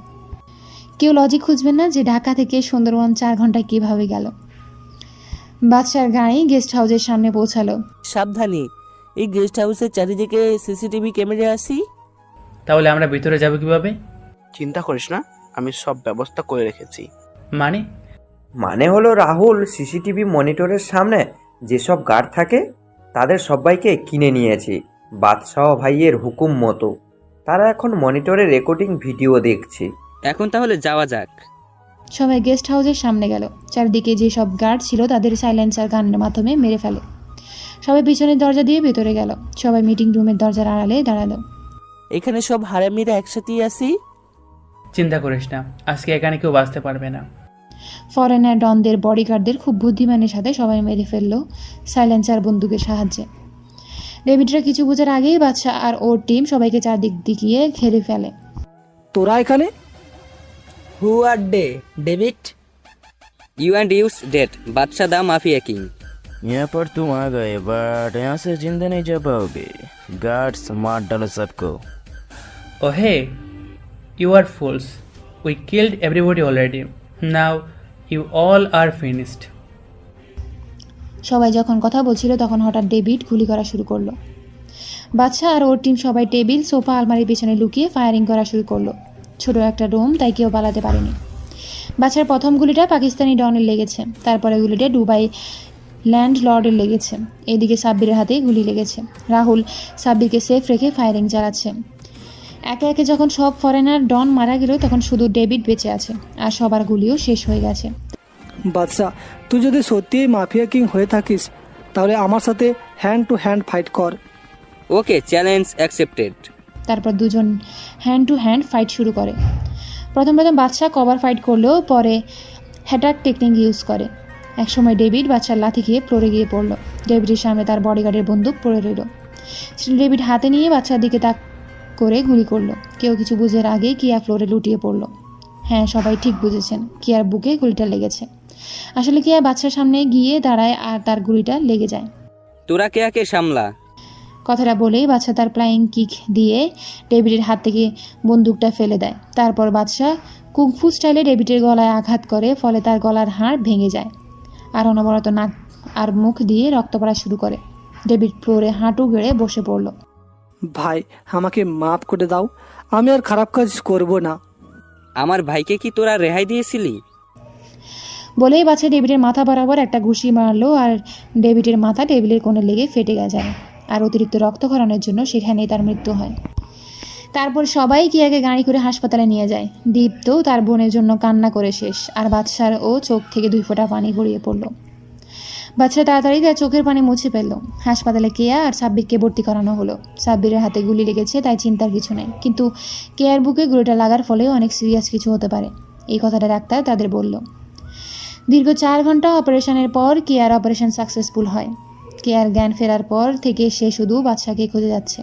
কেউ লজিক খুঁজবেন না যে ঢাকা থেকে সুন্দরবন 4 ঘন্টায় কিভাবে গেল। বাদশার গাড়ি গেস্ট হাউসের সামনে পৌঁছালো। সাবধানে, এই গেস্ট হাউসের চারিদিকে সিসিটিভি ক্যামেরা আসি। তাহলে আমরা ভিতরে যাব কিভাবে? চিন্তা করিস না, আমি সব ব্যবস্থা করে রেখেছি। মানে হলো রাহুল, সিসিটিভি মনিটরের সামনে যেসব গার্ড থাকে তাদের সবাইকে কিনে নিয়েছি বাদশাহ ভাইয়ের হুকুম মতো। তারা এখন মনিটরে রেকর্ডিং ভিডিও দেখছে। এখন তাহলে যাওয়া যাক। সবাই গেস্ট হাউসের সামনে গেল। চারদিকে যে সব গার্ড ছিল তাদের সাইলেন্সার গানের মাধ্যমে মেরে ফেলে। সবাই পিছনের দরজা দিয়ে ভেতরে গেল। সবাই মিটিং রুমের দরজার আড়ালে দাঁড়ালো। এখানে সব হারামিরা একসাথেই আছি। চিন্তা করিস না, আজকে এখানে কেউ বাঁচতে পারবে না। ফরেনার ডনদের বডিগার্ডদের খুব বুদ্ধিমানের সাথে সবাই মেরে ফেললো সাইলেন্সার বন্দুকের সাহায্যে। ডেভিডরা কিছু বোঝার আগেই বাদশা আর ওর টিম সবাইকে চারদিক দিকিয়ে ঘিরে ফেলে। তোরা এখানে? Who are David? You and use that Badshah the mafia king. यहाँ पर तुम आ गए बट यहाँ से जिंदा नहीं जा पाओगे। गार्ड्स मार डालो सबको। Oh hey, you are fools. We killed everybody already. Now you all are finished. সবাই যখন কথা বলছিল তখন হঠাৎ ডেভিড গুলি করা শুরু করলো। বাদশা আর ওর টিম সবাই টেবিল, সোফা, আলমারির পেছনে লুকিয়ে ফায়ারিং করা শুরু করলো। ছোট একটা রুম, তাই কেউ পালাতে পারেনি। বাদশার প্রথম গুলিটা পাকিস্তানি ডনের লেগেছে, তারপরে গুলিটা দুবাই ল্যান্ড লর্ডের লেগেছে। এদিকে সাব্বিরের হাতে গুলি লেগেছে। রাহুল সাব্বিরকে সেফ রেখে ফায়ারিং চালাচ্ছে। একে একে যখন সব ফরেনার ডন মারা গেল তখন শুধু ডেভিড বেঁচে আছে, আর সবার গুলিও শেষ হয়ে গেছে। বাদশা, তুই যদি সত্যিই মাফিয়া কিং হয়ে থাকিস তাহলে আমার সাথে হ্যান্ড টু হ্যান্ড ফাইট কর। ওকে, চ্যালেঞ্জ অ্যাকসেপ্টেড। তারপর দুজন হ্যান্ড টু হ্যান্ড ফাইট শুরু করে। প্রথম বাদশা কভার ফাইট করলেও পরে হ্যাটাক টেকনিক ইউজ করে। একসময় ডেভিড বাদশার লাথি খেয়ে ফ্লোরে গিয়ে পড়লো। ডেভিডের সামনে তার বডিগার্ডের বন্দুক পড়ে রইল। ডেভিড হাতে নিয়ে বাদশার দিকে তাক করে গুলি করলো। কেউ কিছু বুঝার আগেই কিয়া ফ্লোরে লুটিয়ে পড়লো। হ্যাঁ, সবাই ঠিক বুঝেছেন, কিয়ার বুকে গুলিটা লেগেছে। আসলে কিয়া বাদশার সামনে গিয়ে দাঁড়ায় আর তার গুলিটা লেগে যায়। তোরা কেয়াকে সামলা। কথাটা বলেই বাদশা তার ফ্লাইং কিক দিয়ে ডেভিডের হাত থেকে বন্দুকটা ফেলে দেয়। তারপর বাদশা কুংফু স্টাইলে ডেভিডের গলায় আঘাত করে, ফলে তার গলার হাড় ভেঙে যায় আর অনবরত নাক আর মুখ দিয়ে রক্ত পড়া শুরু করে। ডেভিড ফ্লোরে হাঁটু গেড়ে বসে পড়ল। ভাই, আমাকে মাফ করে দাও, আমি আর খারাপ কাজ করব না। আমার ভাইকে কি তোরা রেহাই দিয়েছিলি? বলেই বাদশা ডেভিডের মাথা বরাবর একটা ঘুষি মারলো আর ডেভিডের মাথা টেবিলের কোণে লেগে ফেটে যায়, আর অতিরিক্ত রক্তক্ষরণের জন্য সেখানেই তার মৃত্যু হয়। তারপর সবাই কিয়াকে গাড়ি করে হাসপাতালে নিয়ে যায়। দীপ্ত তার বোনের জন্য কান্না করে শেষ, আর বাদশার ও চোখ থেকে 2 ফোঁটা পানি গড়িয়ে পড়ল। বাদশা তাড়াতাড়ি তার চোখের পানি মুছে ফেলল। হাসপাতালে কেয়া আর সাব্বিরকে ভর্তি করানো হলো। সাব্বিরের হাতে গুলি লেগেছে, তাই চিন্তার কিছু নেই, কিন্তু কেয়ার বুকে গুলিটা লাগার ফলেও অনেক সিরিয়াস কিছু হতে পারে, এই কথাটা ডাক্তার তাদের বলল। দীর্ঘ 4 ঘন্টা অপারেশনের পর কেয়ার অপারেশন সাকসেসফুল হয়। কেয়ার জ্ঞান ফেরার পর থেকে সে শুধু বাদশাকে খুঁজে যাচ্ছে,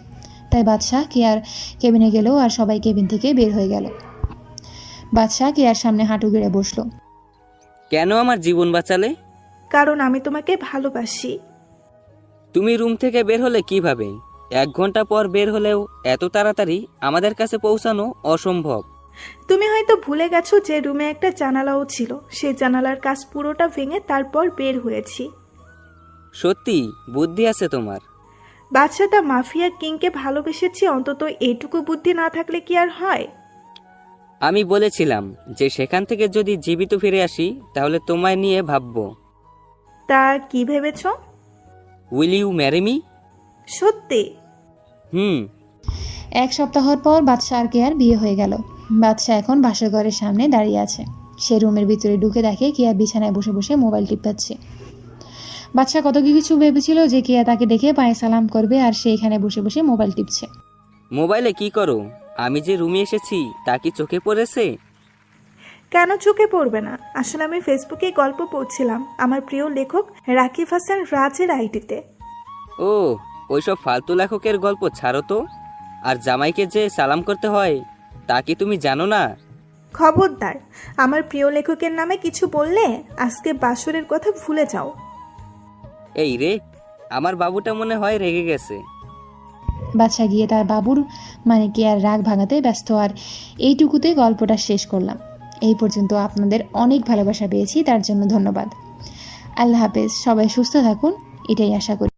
তাই বাদশাহ কেয়ার কেবিনে গেল আর সবাই কেবিন থেকে বের হয়ে গেল। বাদশাহ কেয়ার সামনে হাঁটু গেড়ে বসলো। কেন আমার জীবন বাঁচালে? কারণ আমি তোমাকে ভালোবাসি। তুমি রুম থেকে বের হলে কিভাবে? 1 ঘন্টা পর বের হলেও এত তাড়াতাড়ি আমাদের কাছে পৌঁছানো অসম্ভব। তুমি হয়তো ভুলে গেছো যে রুমে একটা জানালাও ছিল, সেই জানালার কাজ পুরোটা ভেঙে তারপর বের হয়েছি। সত্যি বুদ্ধি আছে তোমার। বাদশা দা মাফিয়া কিংকে ভালোবেসেছি, অন্তত এইটুকু বুদ্ধি না থাকলে কি আর হয়? আমি বলেছিলাম যে সেখান থেকে যদি জীবিত ফিরে আসি তাহলে তোমায় নিয়ে ভাববো। তা কি ভেবেছ? Will you marry me? সত্যি? 1 সপ্তাহ পর বাদশা আর কেয়ার বিয়ে হয়ে গেল। বাদশা এখন বাসর ঘরের সামনে দাঁড়িয়ে আছে। সে রুমের ভিতরে ঢুকে দেখে কেয়া বিছানায় বসে বসে মোবাইল টিপাচ্ছে। বাদশা কত কিছু ভেবেছিল যে কেয়া তাকে দেখে পায়ে সালাম করবে, আর সে এখানে বসে বসে মোবাইল টিপছে। মোবাইলে কি করো? আমি যে রুমে এসেছি তা কি চোখে পড়েছে? কেন চোখে পড়বে না? আসলে আমি ফেসবুকে গল্প পড়ছিলাম আমার প্রিয় লেখক রাকিব হাসান রাজের আইডিতে। ও, ওইসব ফালতু লেখকের গল্প ছাড়ো তো। আর জামাইকে যে সালাম করতে হয় তা কি তুমি জানো না? খবরদার, আমার প্রিয় লেখকের নামে কিছু বললে আজকে বাসরের কথা ভুলে যাও। এই রে, আমার বাবুটা মনে হয় রেগে গেছে। বাদশা গিয়ে তার বাবুর মানে কেয়ার রাগ ভাঙাতে ব্যস্ত। আর এইটুকুতে গল্পটা শেষ করলাম। এই পর্যন্ত আপনাদের অনেক ভালোবাসা পেয়েছি, তার জন্য ধন্যবাদ। আল্লাহ হাফেজ, সবাই সুস্থ থাকুন, এটাই আশা করি।